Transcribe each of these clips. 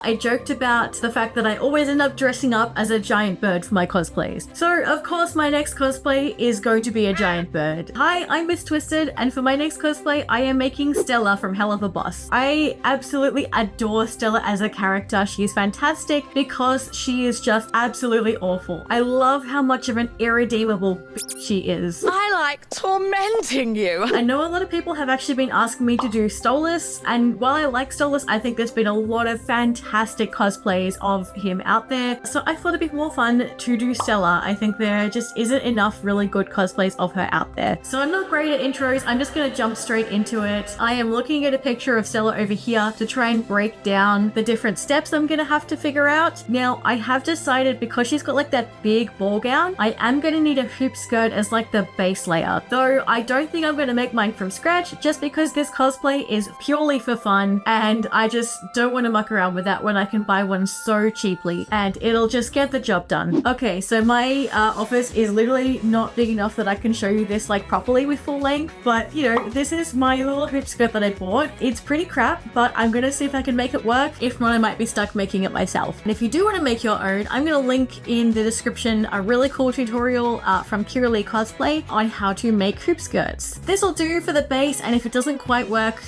I joked about the fact that I always end up dressing up as a giant bird for my cosplays. So of course my next cosplay is going to be a giant bird. Hi, I'm Miss Twisted, and for my next cosplay I am making Stella from Hell of a Boss. I absolutely adore Stella as a character. She is fantastic because she is just absolutely awful. I love how much of an irredeemable bitch she is. I like tormenting you. I know a lot of people have actually been asking me to do Stolas, and while I like Stolas, I think there's been a lot of fantastic cosplays of him out there. So I thought it'd be more fun to do Stella. I think there just isn't enough really good cosplays of her out there. So I'm not great at intros. I'm just gonna jump straight into it. I am looking at a picture of Stella over here to try and break down the different steps I'm gonna have to figure out. Now I have decided, because she's got like that big ball gown, I am gonna need a hoop skirt as like the base layer. Though I don't think I'm gonna make mine from scratch, just because this cosplay is purely for fun and I just don't want to muck around with that when I can buy one so cheaply and it'll just get the job done. Okay, so my office is literally not big enough that I can show you this like properly with full length, but you know, this is my little hoop skirt that I bought. It's pretty crap, but I'm gonna see if I can make it work. If not, I might be stuck making it myself. And if you do want to make your own, I'm gonna link in the description a really cool tutorial from Kiralee Cosplay on how to make hoop skirts. This will do for the base, and if it doesn't quite work,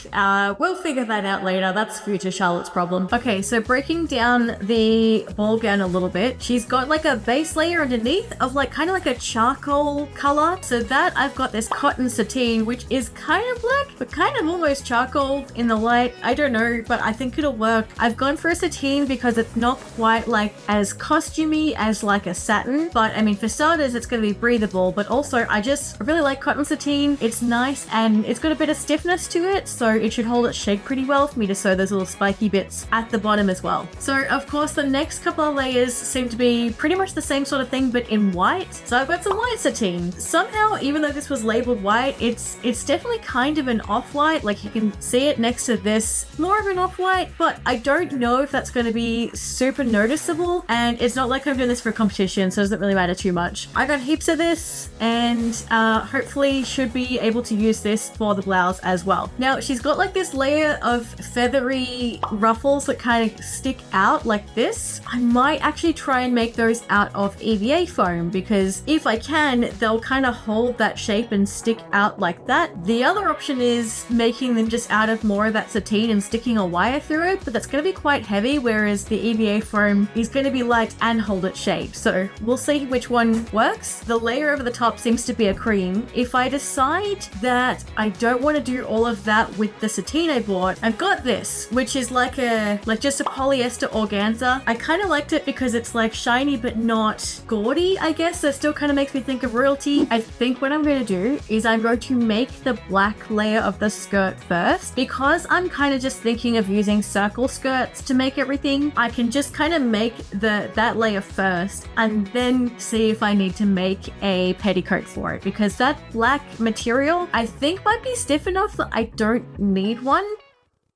we'll figure that out later. That's future Charlotte's problem. Okay, so breaking down the ball gown a little bit, she's got like a base layer underneath of like kind of like a charcoal color. So that I've got this cotton sateen, which is kind of black but kind of almost charcoal in the light. I don't know, but I think it'll work. I've gone for a sateen because it's not quite like as costumey as like a satin, but I mean, for starters it's going to be breathable, but also I really like cotton sateen. It's nice and it's got a bit of stiffness to it, so it should hold its shape pretty well for me to sew those little spiky bits at the bottom as well. So of course the next couple of layers seem to be pretty much the same sort of thing but in white. So I've got some white sateen. Somehow, even though this was labeled white, it's definitely kind of an off-white. Like you can see it next to this, more of an off-white, but I don't know if that's going to be super noticeable, and it's not like I'm doing this for competition, so it doesn't really matter too much. I got heaps of this and hopefully should be able to use this for the blouse as well. Now she's got like this layer of feathery ruffles that kind of stick out like this. I might actually try and make those out of EVA foam, because if I can, they'll kind of hold that shape and stick out like that. The other option is making them just out of more of that sateen and sticking a wire through it, but that's going to be quite heavy, whereas the EVA foam is going to be light and hold its shape. So we'll see which one works. The layer over the top seems to be a cream. If I decide that I don't want to do all of that with the sateen I bought, I've got this, which is like just a polyester organza. I kind of liked it because it's like shiny but not gaudy, I guess. So it still kind of makes me think of royalty. I think what I'm going to do is I'm going to make the black layer of the skirt first, because I'm kind of just thinking of using circle skirts to make everything. I can just kind of make that layer first and then see if I need to make a petticoat for it, because that black material I think might be stiff enough that I don't need one.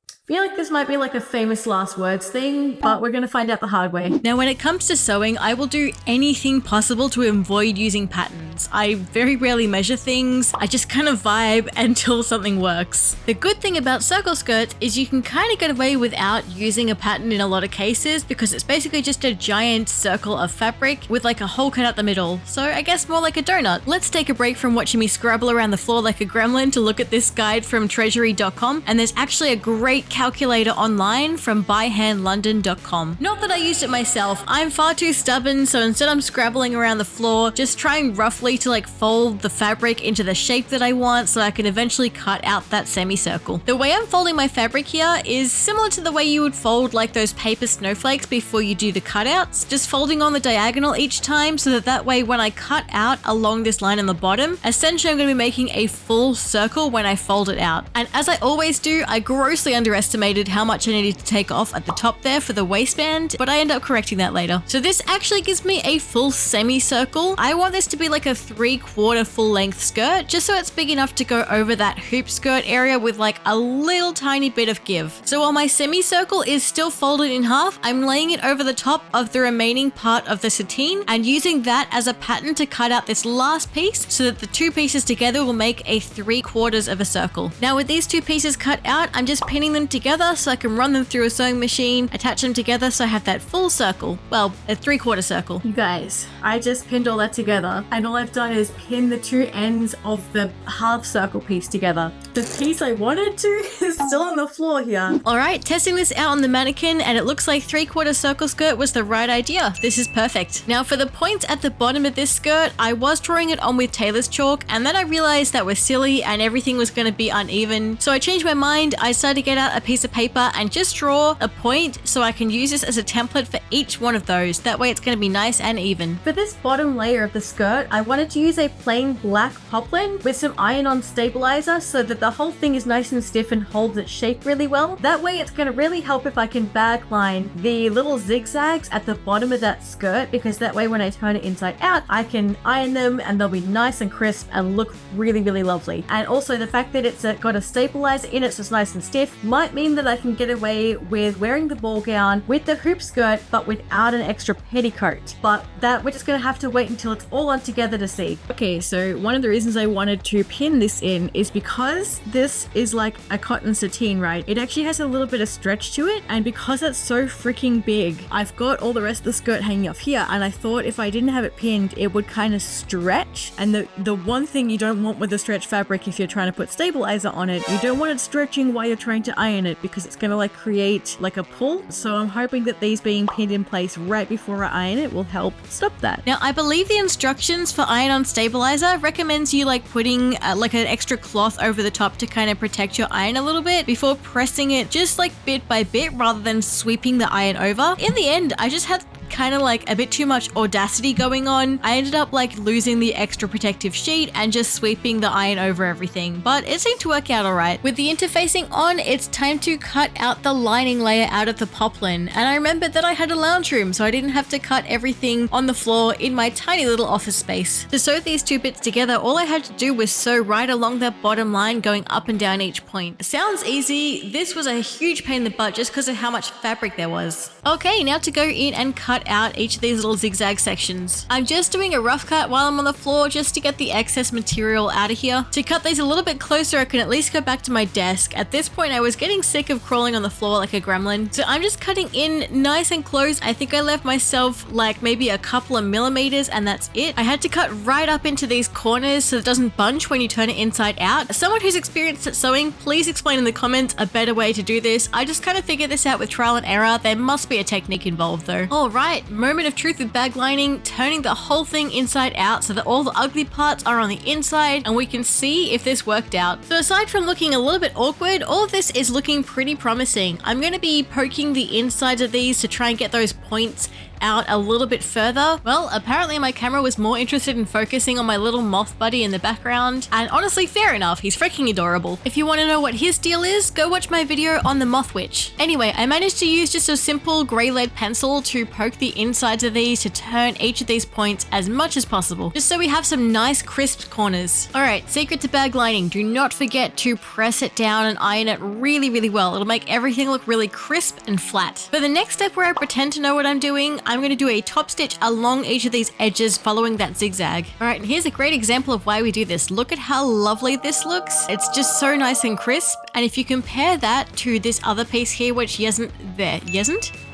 I feel like this might be like a famous last words thing, but we're gonna find out the hard way. Now, when it comes to sewing, I will do anything possible to avoid using patterns. I very rarely measure things. I just kind of vibe until something works. The good thing about circle skirts is you can kind of get away without using a pattern in a lot of cases, because it's basically just a giant circle of fabric with like a hole cut out the middle. So I guess more like a donut. Let's take a break from watching me scrabble around the floor like a gremlin to look at this guide from treasury.com, and there's actually a great calculator online from byhandlondon.com. Not that I used it myself, I'm far too stubborn, so instead I'm scrabbling around the floor, just trying roughly to like fold the fabric into the shape that I want so I can eventually cut out that semicircle. The way I'm folding my fabric here is similar to the way you would fold like those paper snowflakes before you do the cutouts, just folding on the diagonal each time, so that way when I cut out along this line on the bottom, essentially I'm going to be making a full circle when I fold it out. And as I always do, I grossly underestimated how much I needed to take off at the top there for the waistband, but I end up correcting that later. So this actually gives me a full semicircle. I want this to be like a 3/4 full length skirt, just so it's big enough to go over that hoop skirt area with like a little tiny bit of give. So while my semicircle is still folded in half, I'm laying it over the top of the remaining part of the sateen and using that as a pattern to cut out this last piece so that the two pieces together will make a 3/4 of a circle. Now with these two pieces cut out, I'm just pinning them together so I can run them through a sewing machine, attach them together so I have that full circle. Well, a 3/4 circle. You guys, I just pinned all that together, and all I've done is pin the two ends of the half circle piece together. The piece I wanted to is still on the floor here. Alright, testing this out on the mannequin, and it looks like 3/4 circle skirt was the right idea. This is perfect. Now for the points at the bottom of this skirt, I was drawing it on with tailor's chalk, and then I realized that was silly and everything was going to be uneven. So I changed my mind. I decided to get out a piece of paper and just draw a point so I can use this as a template for each one of those. That way it's going to be nice and even. For this bottom layer of the skirt, I wanted to use a plain black poplin with some iron-on stabilizer so that the whole thing is nice and stiff and holds its shape really well. That way it's going to really help if I can backline the little zigzags at the bottom of that skirt, because that way when I turn it inside out, I can iron them and they'll be nice and crisp and look really, really lovely. And also the fact that it's got a stabilizer in it so it's nice and stiff might mean that I can get away with wearing the ball gown with the hoop skirt but without an extra petticoat. But that we're just going to have to wait until it's all on together to see. Okay, so one of the reasons I wanted to pin this in is because this is like a cotton sateen, right? It actually has a little bit of stretch to it, and because it's so freaking big, I've got all the rest of the skirt hanging off here, and I thought if I didn't have it pinned, it would kind of stretch. And the one thing you don't want with the stretch fabric if you're trying to put stabilizer on it, you don't want it stretching while you're trying to iron it, because it's going to like create like a pull. So I'm hoping that these being pinned in place right before I iron it will help stop that. Now, I believe the instructions for iron-on stabilizer recommends you like putting like an extra cloth over the top to kind of protect your iron a little bit before pressing it just like bit by bit rather than sweeping the iron over. In the end, I just had kind of like a bit too much audacity going on. I ended up like losing the extra protective sheet and just sweeping the iron over everything, but it seemed to work out alright. With the interfacing on, it's time to cut out the lining layer out of the poplin, and I remembered that I had a lounge room, so I didn't have to cut everything on the floor in my tiny little office space. To sew these two bits together, all I had to do was sew right along that bottom line going up and down each point. Sounds easy. This was a huge pain in the butt just because of how much fabric there was. Okay, now to go in and cut out each of these little zigzag sections. I'm just doing a rough cut while I'm on the floor just to get the excess material out of here. To cut these a little bit closer, I can at least go back to my desk. At this point, I was getting sick of crawling on the floor like a gremlin, so I'm just cutting in nice and close. I think I left myself like maybe a couple of millimeters and that's it. I had to cut right up into these corners so it doesn't bunch when you turn it inside out. Someone who's experienced at sewing, please explain in the comments a better way to do this. I just kind of figured this out with trial and error. There must be a technique involved though. Alright, moment of truth with bag lining, turning the whole thing inside out so that all the ugly parts are on the inside and we can see if this worked out. So aside from looking a little bit awkward, all of this is looking pretty promising. I'm going to be poking the insides of these to try and get those points out a little bit further. Well, apparently my camera was more interested in focusing on my little moth buddy in the background, and honestly, fair enough, he's freaking adorable. If you want to know what his deal is, go watch my video on the moth witch. Anyway, I managed to use just a simple grey lead pencil to poke the insides of these to turn each of these points as much as possible, just so we have some nice crisp corners. Alright, secret to bag lining, do not forget to press it down and iron it really, really well. It'll make everything look really crisp and flat. For the next step where I pretend to know what I'm doing, I'm going to do a top stitch along each of these edges following that zigzag. Alright, and here's a great example of why we do this. Look at how lovely this looks. It's just so nice and crisp, and if you compare that to this other piece here, which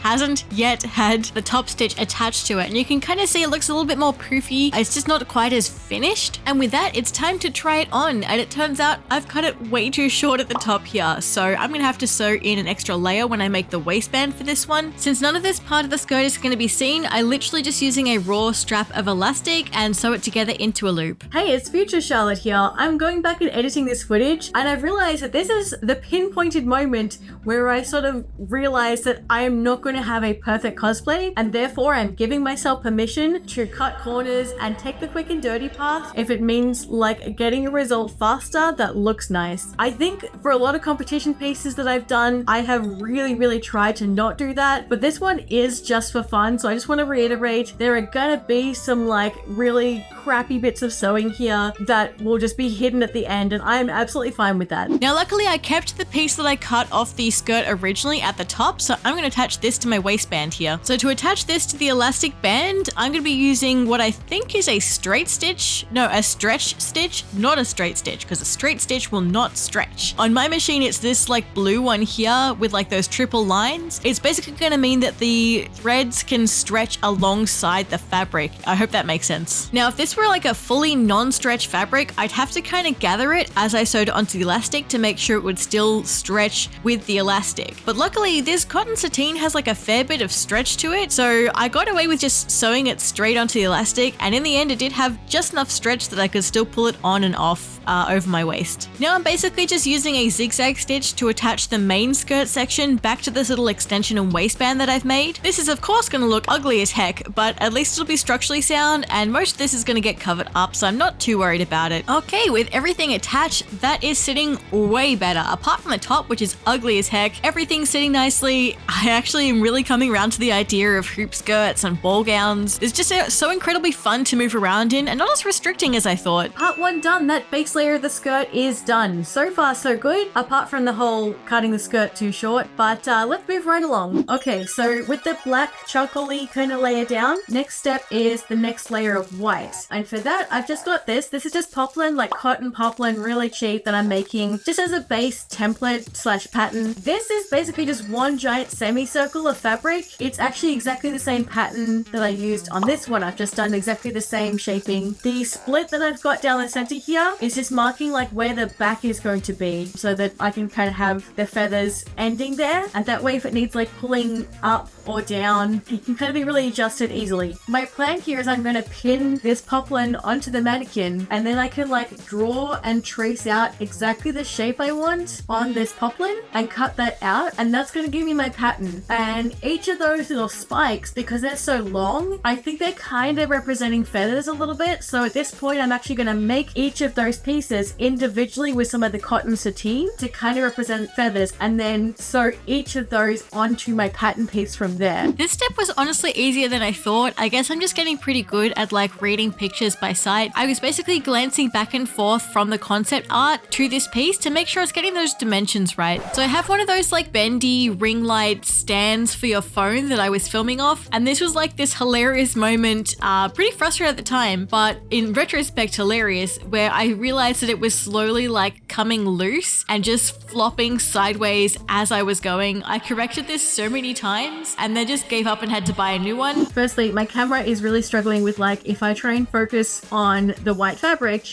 hasn't yet had the top stitch attached to it, and you can kind of see it looks a little bit more poofy. It's just not quite as finished, and with that, it's time to try it on, and it turns out I've cut it way too short at the top here, so I'm going to have to sew in an extra layer when I make the waistband for this one. Since none of this part of the skirt is going to be seen, I literally just using a raw strap of elastic and sew it together into a loop. Hey, it's Future Charlotte here. I'm going back and editing this footage, and I've realized that this is the pinpointed moment where I sort of realized that I am not going to have a perfect cosplay, and therefore I'm giving myself permission to cut corners and take the quick and dirty path if it means like getting a result faster that looks nice. I think for a lot of competition pieces that I've done, I have really tried to not do that, but this one is just for fun, so I just want to reiterate, there are gonna be some like really crappy bits of sewing here that will just be hidden at the end, and I'm absolutely fine with that. Now luckily I kept the piece that I cut off the skirt originally at the top, so I'm going to attach this to my waistband here. So to attach this to the elastic band, I'm going to be using what I think is a straight stitch. No, a stretch stitch, not a straight stitch, because a straight stitch will not stretch. On my machine, it's this like blue one here with like those triple lines. It's basically going to mean that the threads can stretch alongside the fabric. I hope that makes sense. Now, if this were like a fully non-stretch fabric, I'd have to kind of gather it as I sewed onto the elastic to make sure it would still stretch with the elastic. But luckily, this cotton sateen has like a fair bit of stretch to it, so I got away with just sewing it straight onto the elastic, and in the end, it did have just enough stretch that I could still pull it on and off over my waist. Now I'm basically just using a zigzag stitch to attach the main skirt section back to this little extension and waistband that I've made. This is of course going to look ugly as heck, but at least it'll be structurally sound, and most of this is going to get covered up, so I'm not too worried about it. Okay, with everything attached, that is sitting way better. Apart from the top, which is ugly as heck, everything's sitting nicely. I actually am really coming around to the idea of hoop skirts and ball gowns. It's just so incredibly fun to move around in and not as restricting as I thought. Part 1 done. That base layer of the skirt is done. So far so good, apart from the whole cutting the skirt too short, but let's move right along. Okay, so with the black charcoaly kind of layer down, next step is the next layer of white. And for that, I've just got this. This is just poplin, like cotton poplin, really cheap, that I'm making just as a base template slash pattern. This is basically just one giant semicircle of fabric. It's actually exactly the same pattern that I used on this one. I've just done exactly the same shaping. The split that I've got down the center here is just marking like where the back is going to be, so that I can kind of have the feathers ending there, and that way if it needs like pulling up or down, it can kind of be really adjusted easily. My plan here is I'm going to pin this poplin onto the mannequin, and then I can like draw and trace out exactly the shape I want on this poplin and cut that out, and that's going to give me my pattern. And each of those little spikes, because they're so long, I think they're kind of representing feathers a little bit, so at this point I'm actually going to make each of those pieces individually with some of the cotton sateen to kind of represent feathers, and then sew each of those onto my pattern piece from there. This step was honestly easier than I thought. I guess I'm just getting pretty good at like reading pictures by sight. I was basically glancing back and forth from the concept art to this piece to make sure I was getting those dimensions right. So I have one of those like bendy ring light stands for your phone that I was filming off, and this was like this hilarious moment, pretty frustrating at the time, but in retrospect hilarious, where I realized that it was slowly like coming loose and just flopping sideways as I was going. I corrected this so many times and then just gave up and had to buy a new one. Firstly, my camera is really struggling with like, if I try and focus on the white fabric,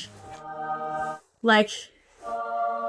like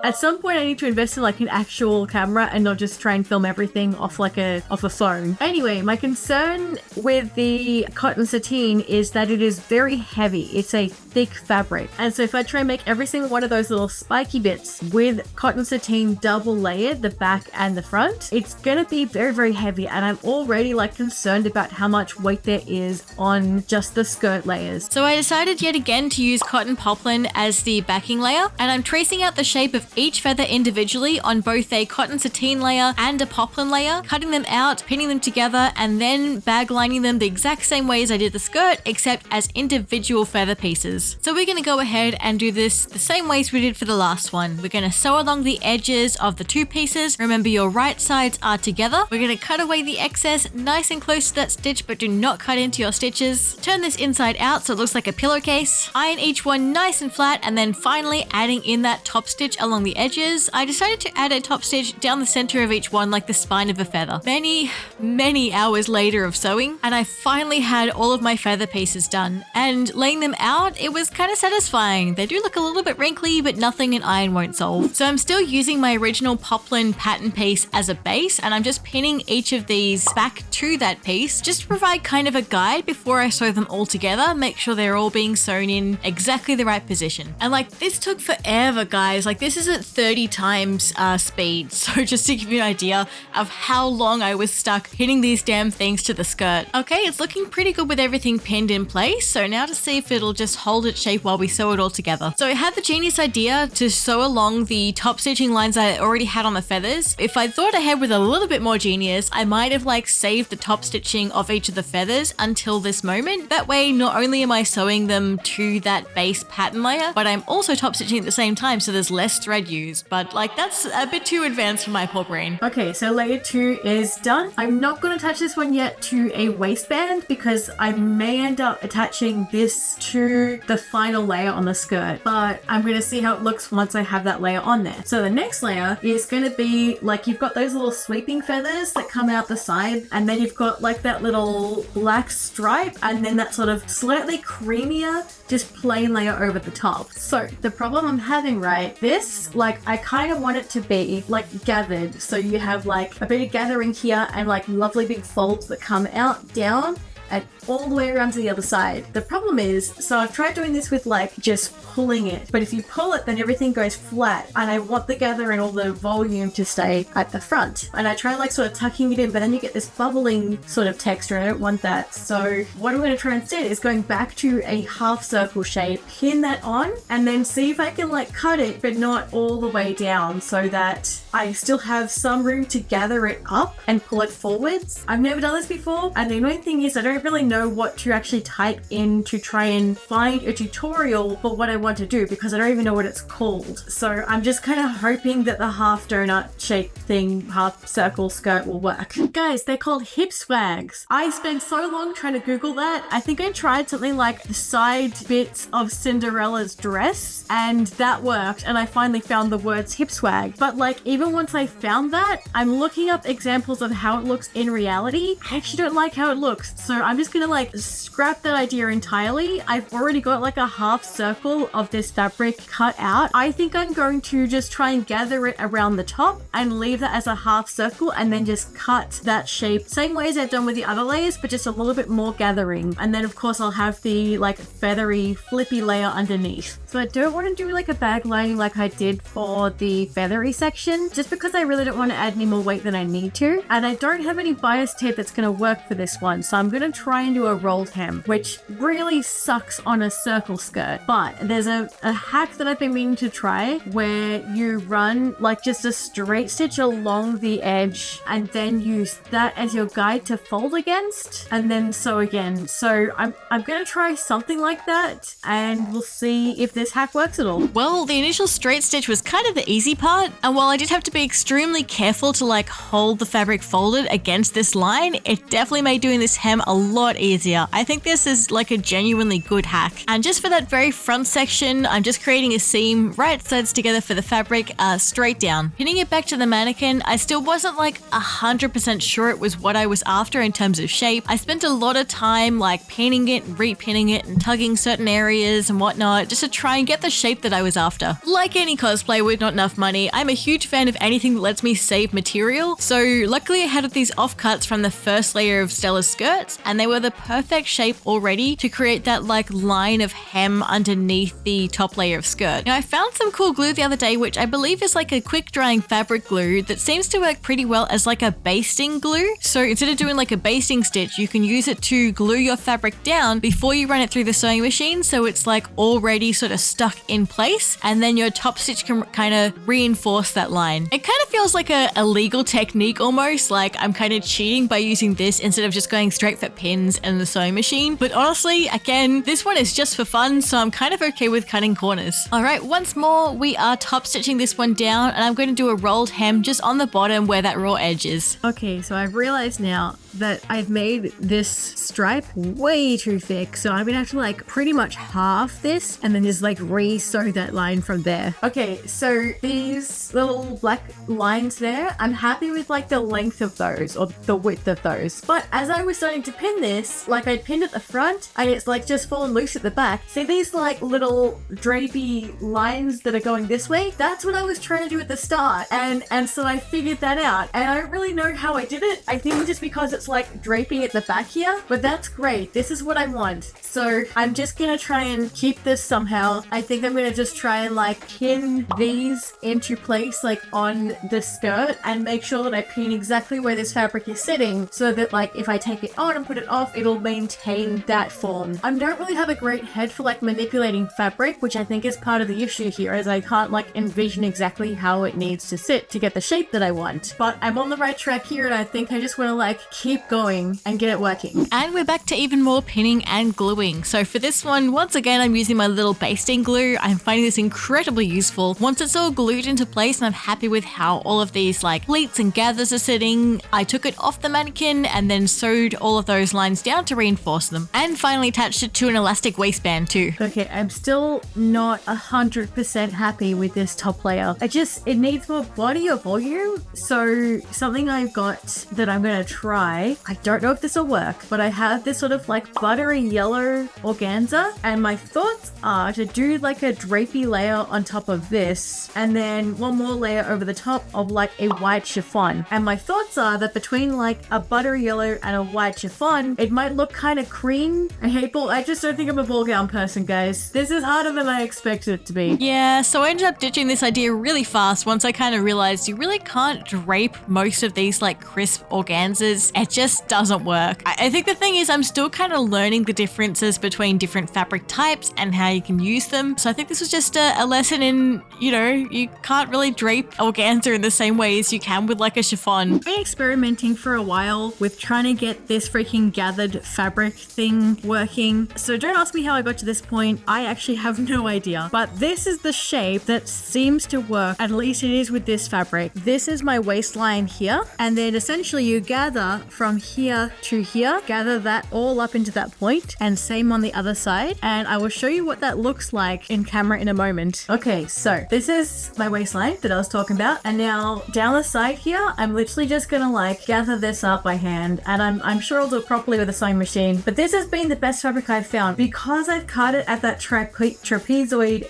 at some point I need to invest in like an actual camera and not just try and film everything off a phone. Anyway, my concern with the cotton sateen is that it is very heavy. It's a thick fabric. And so if I try and make every single one of those little spiky bits with cotton sateen double layered, the back and the front, it's gonna be very, very heavy. And I'm already like concerned about how much weight there is on just the skirt layers. So I decided yet again to use cotton poplin as the backing layer, and I'm tracing out the shape of each feather individually on both a cotton sateen layer and a poplin layer, cutting them out, pinning them together, and then bag lining them the exact same way as I did the skirt, except as individual feather pieces. So we're going to go ahead and do this the same way as we did for the last one. We're going to sew along the edges of the two pieces. Remember, your right sides are together. We're going to cut away the excess nice and close to that stitch, but do not cut into your stitches. Turn this inside out so it looks like a pillowcase. Iron each one nice and flat, and then finally adding in that top stitch along the edges. I decided to add a top stitch down the center of each one like the spine of a feather. Many hours later of sewing, and I finally had all of my feather pieces done, and laying them out, it was kind of satisfying. They do look a little bit wrinkly, but nothing an iron won't solve. So I'm still using my original poplin pattern piece as a base, and I'm just pinning each of these back to that piece just to provide kind of a guide before I sew them all together, make sure they're all being sewn in exactly the right position. And like, this took forever, guys. Like, this is at 30 times speed. So just to give you an idea of how long I was stuck hitting these damn things to the skirt. Okay, it's looking pretty good with everything pinned in place. So now to see if it'll just hold its shape while we sew it all together. So I had the genius idea to sew along the top stitching lines I already had on the feathers. If I thought ahead with a little bit more genius, I might have like saved the top stitching of each of the feathers until this moment. That way, not only am I sewing them to that base pattern layer, but I'm also top stitching at the same time, so there's less thread used. But like, that's a bit too advanced for my poor brain. Okay, so layer 2 is done. I'm not going to attach this one yet to a waistband because I may end up attaching this to the final layer on the skirt, but I'm going to see how it looks once I have that layer on there. So the next layer is going to be like, you've got those little sweeping feathers that come out the side, and then you've got like that little black stripe, and then that sort of slightly creamier just plain layer over the top. So the problem I'm having, right, this, like, I kind of want it to be like gathered, so you have like a bit of gathering here and like lovely big folds that come out down and all the way around to the other side. The problem is, so I've tried doing this with like just pulling it, but if you pull it then everything goes flat, and I want the gather and all the volume to stay at the front, and I try like sort of tucking it in, but then you get this bubbling sort of texture and I don't want that. So what I'm going to try instead is going back to a half circle shape, pin that on, and then see if I can like cut it but not all the way down so that I still have some room to gather it up and pull it forwards. I've never done this before, and the annoying thing is I don't really know what to actually type in to try and find a tutorial for what I want to do, because I don't even know what it's called. So I'm just kind of hoping that the half donut shape thing, half circle skirt will work. Guys, they're called hip swags. I spent so long trying to Google that. I think I tried something like the side bits of Cinderella's dress, and that worked, and I finally found the words hip swag. But like, even once I found that, I'm looking up examples of how it looks in reality. I actually don't like how it looks, so I'm just gonna like scrap that idea entirely. I've already got like a half circle of this fabric cut out. I think I'm going to just try and gather it around the top and leave that as a half circle, and then just cut that shape same way as I've done with the other layers, but just a little bit more gathering. And then of course I'll have the like feathery flippy layer underneath. So I don't want to do like a bag lining like I did for the feathery section, just because I really don't want to add any more weight than I need to, and I don't have any bias tape that's going to work for this one, so I'm going to try and do a rolled hem, which really sucks on a circle skirt. But there's a hack that I've been meaning to try where you run like just a straight stitch along the edge and then use that as your guide to fold against and then sew again. So I'm going to try something like that, and we'll see if this hack works at all. Well, the initial straight stitch was kind of the easy part, and while I did have to be extremely careful to like hold the fabric folded against this line, it definitely made doing this hem a lot easier. I think this is like a genuinely good hack. And just for that very front section, I'm just creating a seam right sides together for the fabric, straight down. Pinning it back to the mannequin, I still wasn't like 100% sure it was what I was after in terms of shape. I spent a lot of time like pinning it and repinning it and tugging certain areas and whatnot just to try and get the shape that I was after. Like any cosplay with not enough money, I'm a huge fan of anything that lets me save material. So luckily I had these offcuts from the first layer of Stella's skirts, and they were the perfect shape already to create that like line of hem underneath the top layer of skirt. Now I found some cool glue the other day, which I believe is like a quick drying fabric glue that seems to work pretty well as like a basting glue. So instead of doing like a basting stitch, you can use it to glue your fabric down before you run it through the sewing machine, so it's like already sort of stuck in place, and then your top stitch can kind of reinforce that line. It kind of feels like a legal technique almost, like I'm kind of cheating by using this instead of just going straight for pins and the sewing machine. But honestly, again, this one is just for fun, so I'm kind of okay with cutting corners. All right, once more, we are top stitching this one down, and I'm going to do a rolled hem just on the bottom where that raw edge is. Okay, so I've realized now that I've made this stripe way too thick, so I'm gonna have to like pretty much half this and then just like re-sew that line from there. Okay, so these little black lines there, I'm happy with like the length of those or the width of those, but as I was starting to pin this, like I pinned at the front and it's like just fallen loose at the back. See these like little drapey lines that are going this way? That's what I was trying to do at the start, and so I figured that out, and I don't really know how I did it. I think just because it's like draping at the back here, but that's great. This is what I want. So I'm just gonna try and keep this somehow. I think I'm gonna just try and like pin these into place like on the skirt and make sure that I pin exactly where this fabric is sitting so that like if I take it on and put it off, it'll maintain that form. I don't really have a great head for like manipulating fabric, which I think is part of the issue here, as I can't like envision exactly how it needs to sit to get the shape that I want. But I'm on the right track here, and I think I just want to like keep going and get it working. And we're back to even more pinning and gluing. So for this one, once again, I'm using my little basting glue. I'm finding this incredibly useful. Once it's all glued into place and I'm happy with how all of these like pleats and gathers are sitting, I took it off the mannequin and then sewed all of those lines down to reinforce them. And finally attached it to an elastic waistband too. Okay, I'm still not 100% happy with this top layer. It needs more body or volume. So something I've got that I'm gonna try, I don't know if this will work, but I have this sort of like buttery yellow organza, and my thoughts are to do like a drapey layer on top of this and then one more layer over the top of like a white chiffon. And my thoughts are that between like a buttery yellow and a white chiffon, it might look kind of cream. I just don't think I'm a ball gown person, guys. This is harder than I expected it to be. Yeah, so I ended up ditching this idea really fast once I kind of realized you really can't drape most of these like crisp organzas. It just doesn't work. I think the thing is I'm still kind of learning the differences between different fabric types and how you can use them. So I think this was just a lesson in, you know, you can't really drape organza in the same way as you can with like a chiffon. I've been experimenting for a while with trying to get this freaking gathered fabric thing working. So don't ask me how I got to this point. I actually have no idea. But this is the shape that seems to work. At least it is with this fabric. This is my waistline here. And then essentially you gather from here to here, gather that all up into that point, and same on the other side. And I will show you what that looks like in camera in a moment. Okay, so this is my waistline that I was talking about. And now down the side here, I'm literally just gonna like gather this up by hand. And I'm sure I'll do it properly with a sewing machine. But this has been the best fabric I've found because I've cut it at that trapezoid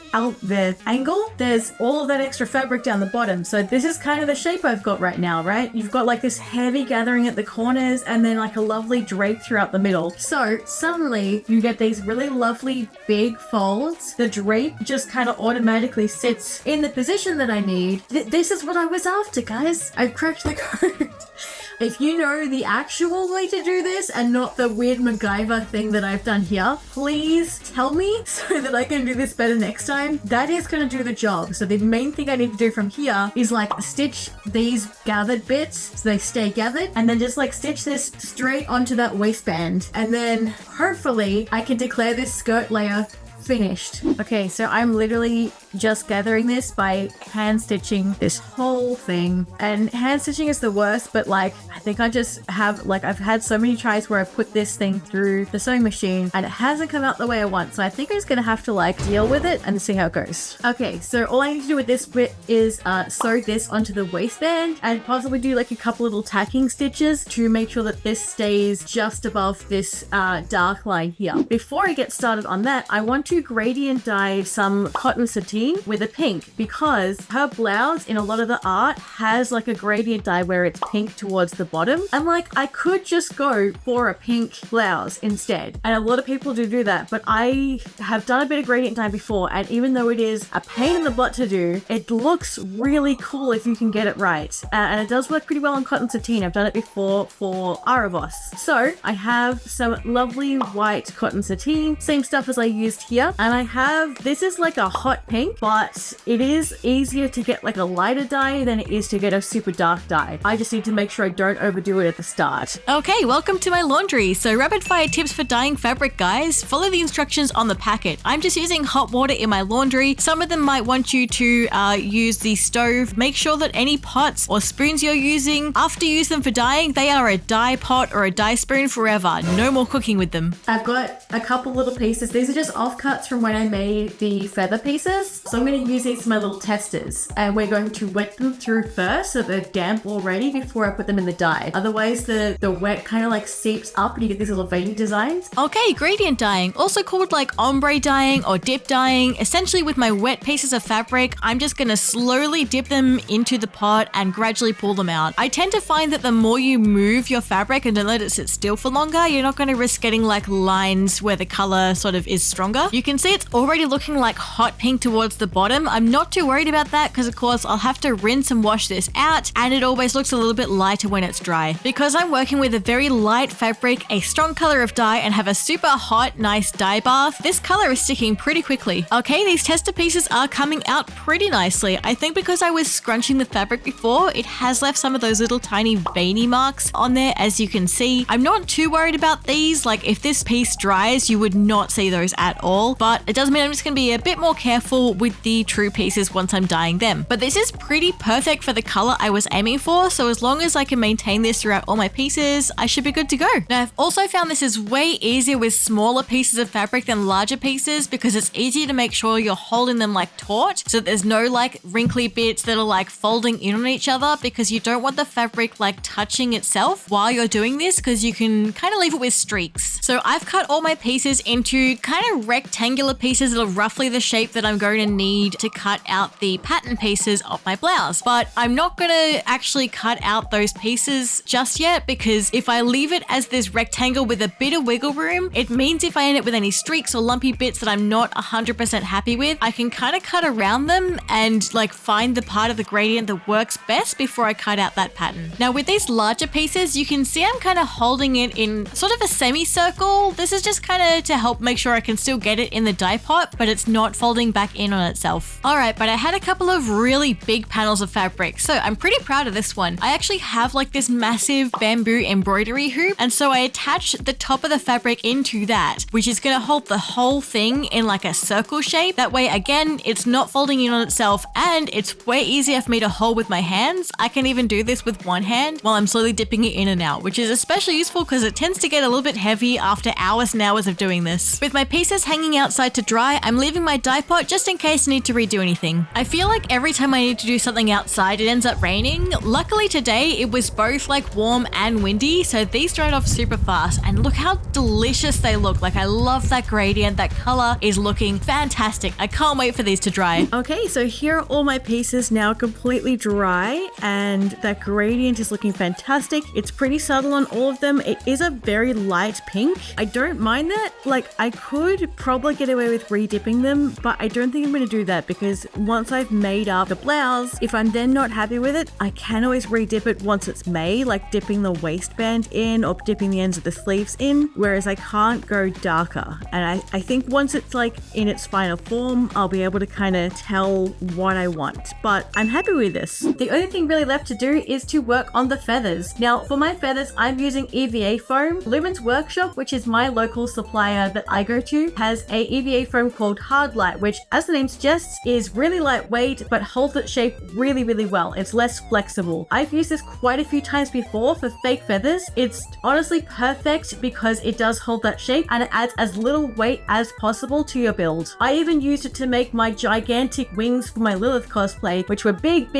angle. There's all of that extra fabric down the bottom. So this is kind of the shape I've got right now, right? You've got like this heavy gathering at the corners and then like a lovely drape throughout the middle. So suddenly you get these really lovely big folds. The drape just kind of automatically sits in the position that I need. This is what I was after, guys. I've cracked the code. If you know the actual way to do this and not the weird MacGyver thing that I've done here, please tell me so that I can do this better next time. That is going to do the job. So the main thing I need to do from here is like stitch these gathered bits so they stay gathered, and then just like stitch this straight onto that waistband. And then hopefully I can declare this skirt layer finished. Okay, so I'm literally just gathering this by hand stitching this whole thing. And hand stitching is the worst, but like I think I just have like I've had so many tries where I put this thing through the sewing machine and it hasn't come out the way I want. So I think I'm just gonna have to like deal with it and see how it goes. Okay, so all I need to do with this bit is sew this onto the waistband and possibly do like a couple little tacking stitches to make sure that this stays just above this dark line here. Before I get started on that, I want to gradient dye some cotton sateen with a pink because her blouse in a lot of the art has like a gradient dye where it's pink towards the bottom. And like I could just go for a pink blouse instead. And a lot of people do that, but I have done a bit of gradient dye before, and even though it is a pain in the butt to do, it looks really cool if you can get it right. And it does work pretty well on cotton sateen. I've done it before for Arabos. So I have some lovely white cotton sateen, same stuff as I used here. And I have, this is like a hot pink, but it is easier to get like a lighter dye than it is to get a super dark dye. I just need to make sure I don't overdo it at the start. Okay, welcome to my laundry. So rapid fire tips for dyeing fabric, guys. Follow the instructions on the packet. I'm just using hot water in my laundry. Some of them might want you to use the stove. Make sure that any pots or spoons you're using, after you use them for dyeing, they are a dye pot or a dye spoon forever. No more cooking with them. I've got a couple little pieces. These are just offcut cuts from when I made the feather pieces. So I'm going to use these as my little testers, and we're going to wet them through first so they're damp already before I put them in the dye. Otherwise the wet kind of like seeps up and you get these little veiny designs. Okay, gradient dyeing, also called like ombre dyeing or dip dyeing. Essentially with my wet pieces of fabric, I'm just gonna slowly dip them into the pot and gradually pull them out. I tend to find that the more you move your fabric and don't let it sit still for longer, you're not gonna risk getting like lines where the color sort of is stronger. You can see it's already looking like hot pink towards the bottom. I'm not too worried about that because of course I'll have to rinse and wash this out, and it always looks a little bit lighter when it's dry. Because I'm working with a very light fabric, a strong color of dye, and have a super hot, nice dye bath, this color is sticking pretty quickly. Okay, these tester pieces are coming out pretty nicely. I think because I was scrunching the fabric before, it has left some of those little tiny veiny marks on there, as you can see. I'm not too worried about these. Like if this piece dries, you would not see those at all, but it does mean I'm just going to be a bit more careful with the true pieces once I'm dyeing them. But this is pretty perfect for the color I was aiming for, so as long as I can maintain this throughout all my pieces, I should be good to go. Now I've also found this is way easier with smaller pieces of fabric than larger pieces because it's easier to make sure you're holding them like taut so that there's no like wrinkly bits that are like folding in on each other, because you don't want the fabric like touching itself while you're doing this because you can kind of leave it with streaks. So I've cut all my pieces into kind of rectangular pieces that are roughly the shape that I'm going to need to cut out the pattern pieces of my blouse. But I'm not going to actually cut out those pieces just yet, because if I leave it as this rectangle with a bit of wiggle room, it means if I end up with any streaks or lumpy bits that I'm not 100% happy with, I can kind of cut around them and like find the part of the gradient that works best before I cut out that pattern. Now with these larger pieces, you can see I'm kind of holding it in sort of a semicircle. This is just kind of to help make sure I can still get it in the dye pot, but it's not folding back in on itself. Alright, but I had a couple of really big panels of fabric, so I'm pretty proud of this one. I actually have like this massive bamboo embroidery hoop, and so I attached the top of the fabric into that, which is going to hold the whole thing in like a circle shape. That way, again, it's not folding in on itself, and it's way easier for me to hold with my hands. I can even do this with one hand while I'm slowly dipping it in and out, which is especially useful because it tends to get a little bit heavy after hours and hours of doing this. With my pieces hanging outside to dry, I'm leaving my dye pot just in case I need to redo anything. I feel like every time I need to do something outside, it ends up raining. Luckily today, it was both like warm and windy, so these dried off super fast, and look how delicious they look. Like I love that gradient. That color is looking fantastic. I can't wait for these to dry. Okay, so here are all my pieces now completely dry, and that gradient is looking fantastic. It's pretty subtle on all of them. It is a very light pink. I don't mind that. Like I could probably get away with re-dipping them, but I don't think I'm going to do that, because once I've made up the blouse, if I'm then not happy with it, I can always re-dip it once it's made, like dipping the waistband in or dipping the ends of the sleeves in, whereas I can't go darker. And I think once it's like in its final form, I'll be able to kind of tell what I want, but I'm happy with this. The only thing really left to do is to work on the feathers. Now for my feathers, I'm using EVA foam. Lumen's Workshop, which is my local supplier that I go to, has a EVA foam called Hard Light, which as the name suggests is really lightweight but holds its shape really well. It's less flexible. I've used this quite a few times before for fake feathers. It's honestly perfect because it does hold that shape and it adds as little weight as possible to your build. I even used it to make my gigantic wings for my Lilith cosplay, which were big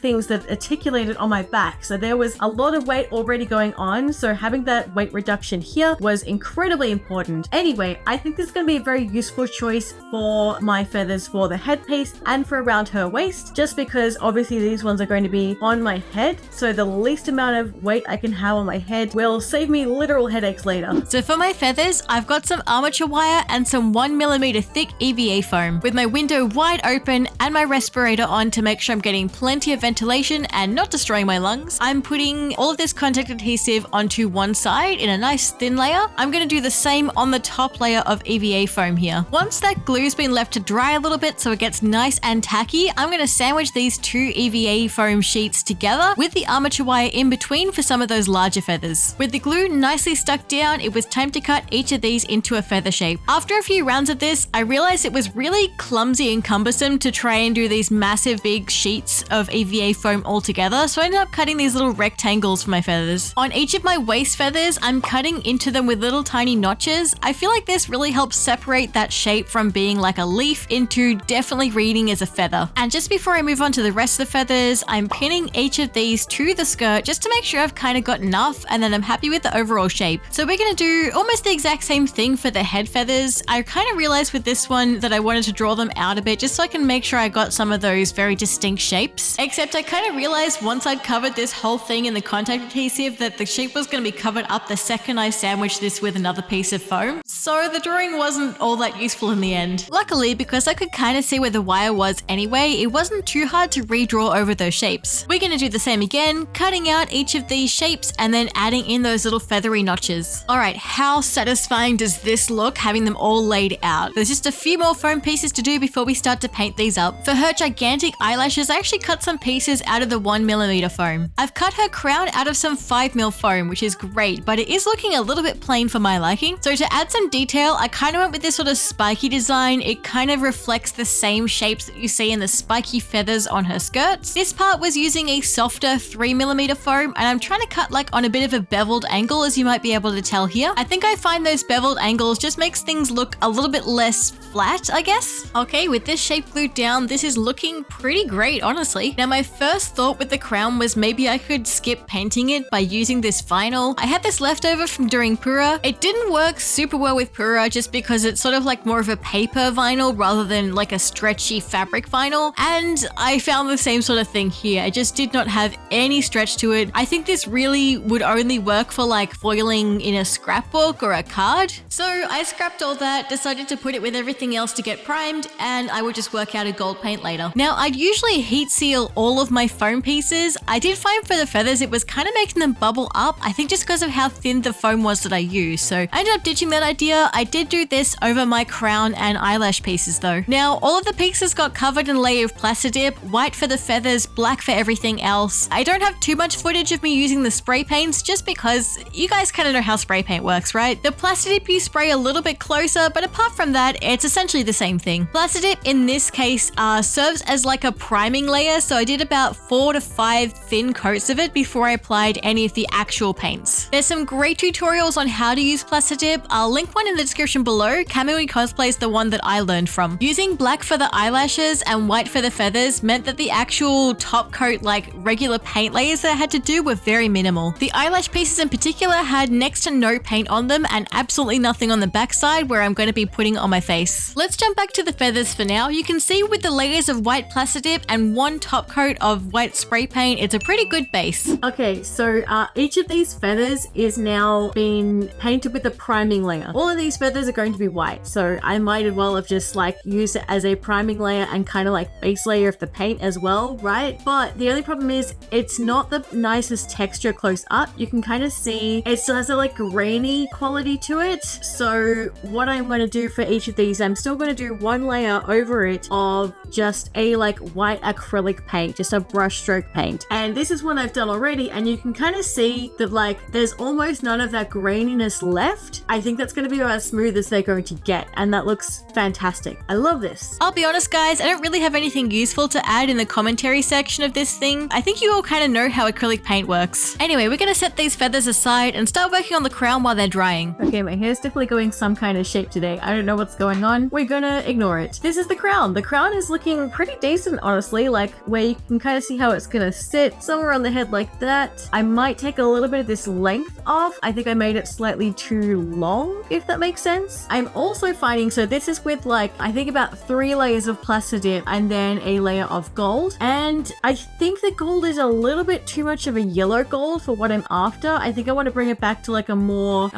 things that articulated on my back. So there was a lot of weight already going on, so having that weight reduction here was incredibly important. Anyway, I think this is going to be a very useful choice for my feathers for the headpiece and for around her waist, just because obviously these ones are going to be on my head, so the least amount of weight I can have on my head will save me literal headaches later. So for my feathers, I've got some armature wire and some 1mm thick EVA foam. With my window wide open and my respirator on to make sure I'm getting plenty of ventilation and not destroying my lungs, I'm putting all of this contact adhesive onto one side in a nice thin layer. I'm going to do the same on the top layer of EVA foam here. Once that glue's been left to dry a little bit so it gets nice and tacky, I'm going to sandwich these two EVA foam sheets together with the armature wire in between for some of those larger feathers. With the glue nicely stuck down, it was time to cut each of these into a feather shape. After a few rounds of this, I realized it was really clumsy and cumbersome to try and do these massive big sheets of EVA foam all together, so I ended up cutting these little rectangles for my feathers. On each of my waist feathers, I'm cutting into them with little tiny notches. I feel like this really helps separate upgrade that shape from being like a leaf into definitely reading as a feather. And just before I move on to the rest of the feathers, I'm pinning each of these to the skirt just to make sure I've kind of got enough and then I'm happy with the overall shape. So we're going to do almost the exact same thing for the head feathers. I kind of realized with this one that I wanted to draw them out a bit just so I can make sure I got some of those very distinct shapes. Except I kind of realized once I'd covered this whole thing in the contact adhesive that the shape was going to be covered up the second I sandwiched this with another piece of foam. So the drawing wasn't all that useful in the end. Luckily, because I could kind of see where the wire was anyway, it wasn't too hard to redraw over those shapes. We're going to do the same again, cutting out each of these shapes and then adding in those little feathery notches. Alright, how satisfying does this look having them all laid out? There's just a few more foam pieces to do before we start to paint these up. For her gigantic eyelashes, I actually cut some pieces out of the 1mm foam. I've cut her crown out of some 5mm foam, which is great, but it is looking a little bit plain for my liking. So to add some detail, I kind of went with this sort of spiky design. It kind of reflects the same shapes that you see in the spiky feathers on her skirts. This part was using a softer 3mm foam, and I'm trying to cut like on a bit of a beveled angle, as you might be able to tell here. I think I find those beveled angles just makes things look a little bit less flat, I guess. Okay, with this shape glued down, this is looking pretty great, honestly. Now, my first thought with the crown was maybe I could skip painting it by using this vinyl. I had this left over from during Pura. It didn't work super well with Pura just because it's sort of like more of a paper vinyl rather than like a stretchy fabric vinyl. And I found the same sort of thing here. It just did not have any stretch to it. I think this really would only work for like foiling in a scrapbook or a card. So I scrapped all that, decided to put it with everything else to get primed, and I would just work out a gold paint later. Now, I'd usually heat seal all of my foam pieces. I did find for the feathers it was kind of making them bubble up, I think just because of how thin the foam was that I used. So I ended up ditching that idea. I did do this over my crown and eyelash pieces though. Now, all of the pieces got covered in a layer of Plastidip, white for the feathers, black for everything else. I don't have too much footage of me using the spray paints just because you guys kind of know how spray paint works, right? The Plastidip you spray a little bit closer, but apart from that, it's essentially the same thing. Plastidip in this case serves as like a priming layer, so I did about 4 to 5 thin coats of it before I applied any of the actual paints. There's some great tutorials on how to use Plastidip. I'll link one in the description below. Kamui Cosplay is the one that I learned from. Using black for the eyelashes and white for the feathers meant that the actual top coat, like regular paint layers that I had to do, were very minimal. The eyelash pieces in particular had next to no paint on them and absolutely nothing on the backside where I'm going to be putting on my face. Let's jump back to the feathers for now. You can see with the layers of white Plastidip and one top coat of white spray paint, it's a pretty good base. Okay, so each of these feathers is now been painted with a priming layer. All of these feathers are going to be white, so I might as well have just like used it as a priming layer and kind of like base layer of the paint as well, right? But the only problem is it's not the nicest texture close up. You can kind of see it still has a like grainy quality to it. So what I'm going to do for each of these, I'm still going to do one layer over it of just a like white acrylic paint, just a brush stroke paint. And this is what I've done already, and you can kind of see that like there's almost none of that graininess left. I think that's going to be about as smooth as they're going to get, and that looks fantastic. I love this. I'll be honest guys, I don't really have anything useful to add in the commentary section of this thing. I think you all kind of know how acrylic paint works. Anyway, we're going to set these feathers aside and start working on the crown while they're drying. Okay, my hair's definitely going some kind of shape today. I don't know what's going on. We're gonna ignore it. This is the crown. The crown is looking pretty decent, honestly, like where you can kind of see how it's gonna sit somewhere on the head like that. I might take a little bit of this length off. I think I made it slightly too long, if that makes sense. I'm also finding, so this is with like, I think about 3 layers of Plastidip and then a layer of gold. And I think the gold is a little bit too much of a yellow gold for what I'm after. I think I want to bring it back to like a more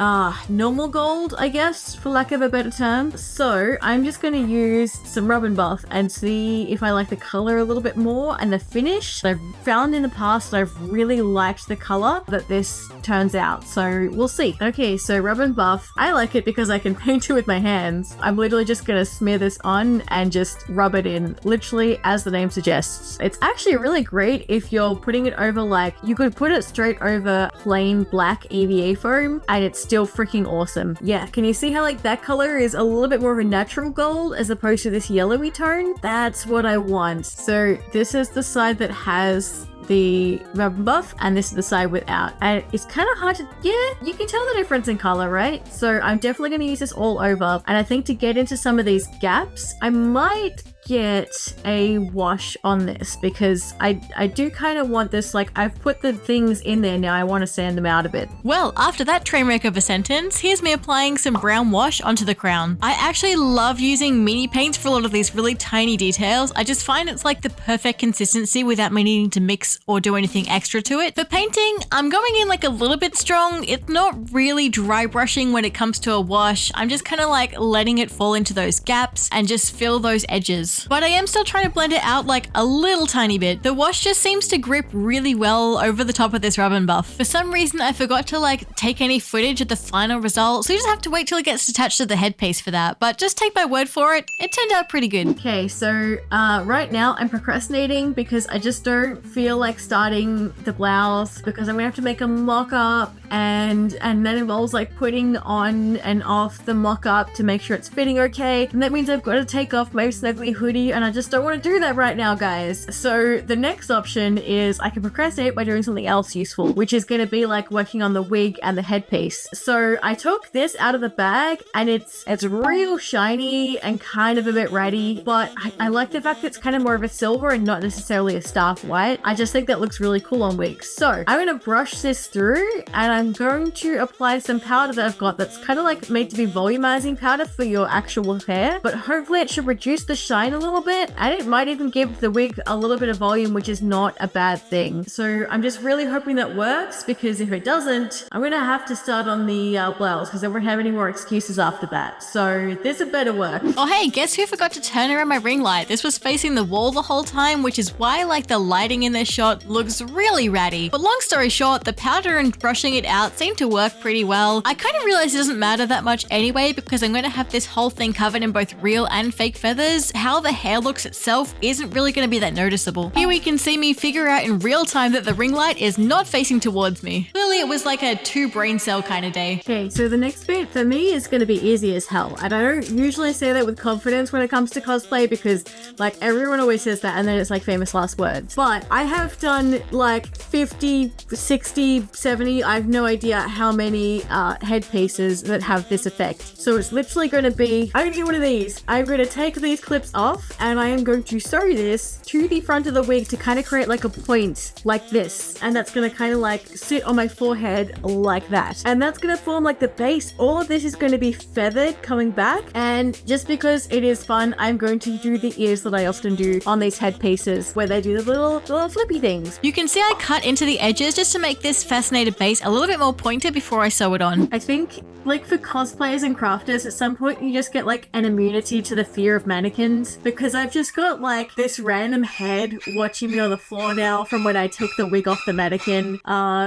normal gold, I guess, for lack of a better term. So I'm just going to use some rub and buff and see if I like the color a little bit more and the finish. I've found in the past that I've really liked the color that this turns out, so we'll see. Okay, so rub and buff, I like it because I can paint it with my hands. I'm literally just going to smear this on and just rub it in, literally as the name suggests. It's actually really great if you're putting it over, like you could put it straight over plain black EVA foam and it's still freaking awesome. Yeah, can you see how like that color is a little bit more of a natural gold as opposed to this yellowy tone? That's what I want. So this is the side that has the rubber buff, and this is the side without. And it's kind of hard to, yeah, you can tell the difference in color, right? So I'm definitely going to use this all over. And I think to get into some of these gaps, I might get a wash on this because I do kind of want this, like, I've put the things in there now, I want to sand them out a bit. Well, after that train wreck of a sentence, here's me applying some brown wash onto the crown. I actually love using mini paints for a lot of these really tiny details. I just find it's like the perfect consistency without me needing to mix or do anything extra to it. For painting, I'm going in like a little bit strong. It's not really dry brushing when it comes to a wash. I'm just kind of like letting it fall into those gaps and just fill those edges. But I am still trying to blend it out like a little tiny bit. The wash just seems to grip really well over the top of this rub and buff. For some reason, I forgot to like take any footage of the final result, so you just have to wait till it gets attached to the headpiece for that. But just take my word for it, it turned out pretty good. Okay, so right now I'm procrastinating because I just don't feel like starting the blouse because I'm gonna have to make a mock-up and that involves like putting on and off the mock-up to make sure it's fitting okay. And that means I've got to take off my snuggly hoodie, and I just don't want to do that right now, guys. So the next option is I can procrastinate by doing something else useful, which is going to be like working on the wig and the headpiece. So I took this out of the bag and it's real shiny and kind of a bit ratty, but I like the fact that it's kind of more of a silver and not necessarily a stark white. I just think that looks really cool on wigs. So I'm going to brush this through and I'm going to apply some powder that I've got that's kind of like made to be volumizing powder for your actual hair, but hopefully it should reduce the shine a little bit, and it might even give the wig a little bit of volume, which is not a bad thing. So I'm just really hoping that works, because if it doesn't, I'm gonna have to start on the blouse because I won't have any more excuses after that. So this had better work. Oh hey, guess who forgot to turn around my ring light? This was facing the wall the whole time, which is why like the lighting in this shot looks really ratty. But long story short, the powder and brushing it out seemed to work pretty well. I kind of realized it doesn't matter that much anyway, because I'm going to have this whole thing covered in both real and fake feathers. How the hair looks itself isn't really going to be that noticeable. Here we can see me figure out in real time that the ring light is not facing towards me. Clearly it was like a 2 brain cell kind of day. Okay, so the next bit for me is going to be easy as hell. And I don't usually say that with confidence when it comes to cosplay, because like everyone always says that and then it's like famous last words. But I have done like 50, 60, 70, I have no idea how many headpieces that have this effect. So it's literally going to be, I'm going to do one of these. I'm going to take these clips off and I am going to sew this to the front of the wig to kind of create like a point like this. And that's going to kind of like sit on my forehead like that. And that's going to form like the base. All of this is going to be feathered coming back. And just because it is fun, I'm going to do the ears that I often do on these headpieces where they do the little flippy things. You can see I cut into the edges just to make this fascinated base a little bit more pointed before I sew it on. I think like for cosplayers and crafters, at some point you just get like an immunity to the fear of mannequins, because I've just got like this random head watching me on the floor now from when I took the wig off the mannequin.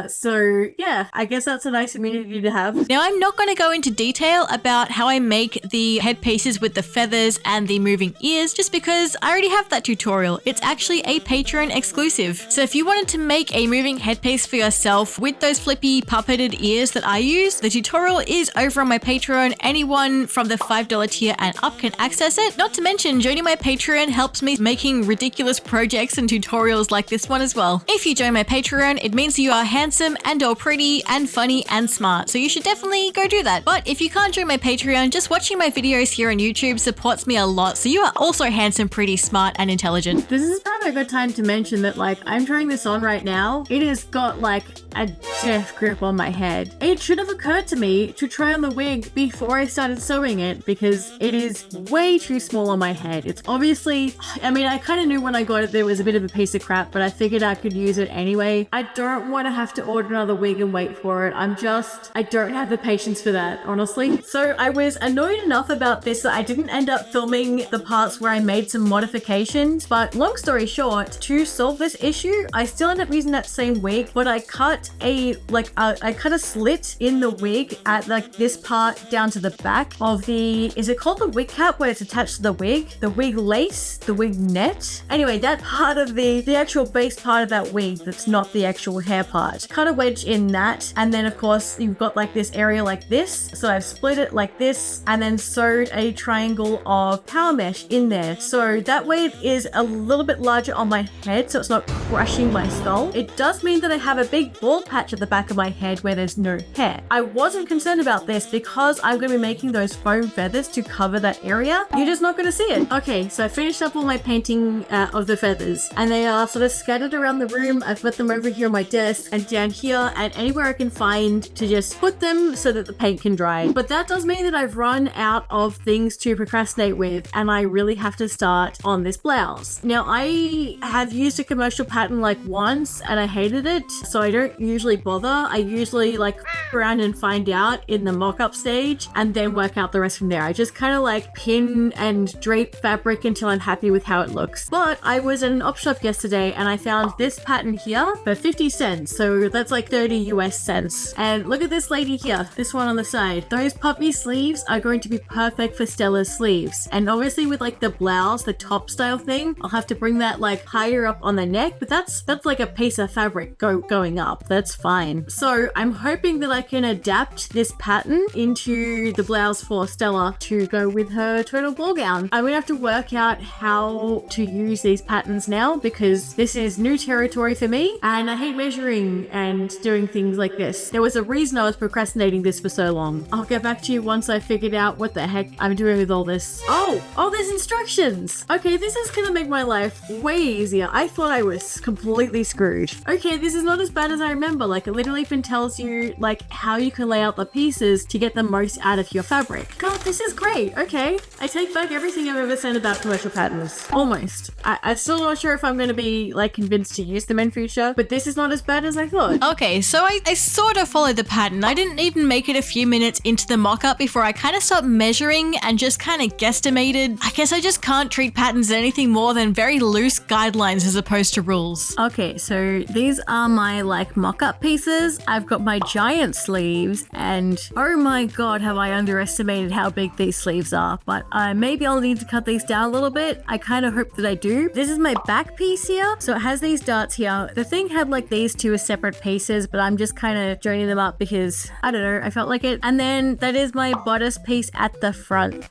So yeah, I guess that's a nice immunity to have. Now I'm not going to go into detail about how I make the headpieces with the feathers and the moving ears, just because I already have that tutorial. It's actually a Patreon exclusive. So if you wanted to make a moving headpiece for yourself with those flippy puppeted ears that I use, the tutorial is over on my Patreon. Anyone from the $5 tier and up can access it. Not to mention, joining my Patreon helps me making ridiculous projects and tutorials like this one as well. If you join my Patreon, it means you are handsome and or pretty and funny and smart, so you should definitely go do that. But if you can't join my Patreon, just watching my videos here on YouTube supports me a lot, so you are also handsome, pretty, smart, and intelligent. This is probably a good time to mention that like I'm trying this on right now. It has got like a death grip on my head. It should have occurred to me to try on the wig before I started sewing it, because it is way too small on my head. It's obviously, I mean, I kind of knew when I got it there was a bit of a piece of crap, but I figured I could use it anyway. I don't want to have to order another wig and wait for it. I don't have the patience for that, honestly. So I was annoyed enough about this that I didn't end up filming the parts where I made some modifications, but long story short, to solve this issue, I still end up using that same wig, but I cut cut I cut a slit in the wig at like this part down to the back of the, is it called the wig cap where it's attached to the wig lace, the wig net? Anyway, that part of the actual base part of that wig that's not the actual hair part. Cut a wedge in that, and then of course you've got like this area like this. So I've split it like this and then sewed a triangle of power mesh in there. So that way it is a little bit larger on my head so it's not crushing my skull. It does mean that I have a big bald patch at the back of my head where there's no hair. I wasn't concerned about this because I'm going to be making those foam feathers to cover that area. You're just not going to see it. Okay, so I finished up all my painting of the feathers and they are sort of scattered around the room. I've put them over here on my desk and down here and anywhere I can find to just put them so that the paint can dry. But that does mean that I've run out of things to procrastinate with and I really have to start on this blouse. Now I have used a commercial pattern like once and I hated it, so I don't usually bother. I usually like around and find out in the mock-up stage and then work out the rest from there. I just kind of like pin and drape fabric until I'm happy with how it looks. But I was at an op shop yesterday and I found this pattern here for 50 cents. So that's like 30 US cents. And look at this lady here, this one on the side. Those puffy sleeves are going to be perfect for Stella's sleeves. And obviously with like the blouse, the top style thing, I'll have to bring that like higher up on the neck, but that's like a piece of fabric going up. That's fine. So I'm hoping that I can adapt this pattern into the blouse for Stella to go with her total ball gown. I'm gonna have to work out how to use these patterns now because this is new territory for me and I hate measuring and doing things like this. There was a reason I was procrastinating this for so long. I'll get back to you once I figured out what the heck I'm doing with all this. Oh, there's instructions. Okay, this is gonna make my life way easier. I thought I was completely screwed. Okay, this is not as bad as I remember. Like it literally even tells you like how you can lay out the pieces to get the most out of your fabric. God, this is great. Okay, I take back everything I've ever said about commercial patterns. Almost. I'm still not sure if I'm going to be like convinced to use them in future, but this is not as bad as I thought. Okay, so I sort of followed the pattern. I didn't even make it a few minutes into the mock-up before I kind of stopped measuring and just kind of guesstimated. I guess I just can't treat patterns as anything more than very loose guidelines as opposed to rules. Okay, so these are my like mock-up pieces. I've got my giant sleeves and oh my god, have I underestimated how big these sleeves are, but maybe I'll need to cut these down a little bit. I kind of hope that I do. This is my back piece here. So it has these darts here. The thing had like these two as separate pieces, but I'm just kind of joining them up because I don't know, I felt like it. And then that is my bodice piece at the front.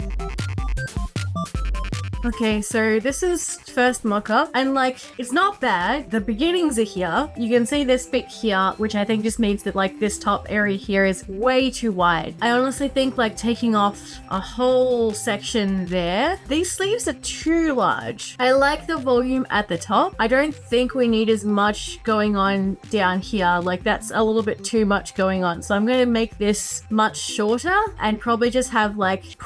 Okay, so this is first mock-up and like it's not bad. The beginnings are here. You can see this bit here, which I think just means that like this top area here is way too wide. I honestly think like taking off a whole section there. These sleeves are too large. I like the volume at the top. I don't think we need as much going on down here. Like that's a little bit too much going on. So I'm going to make this much shorter and probably just have like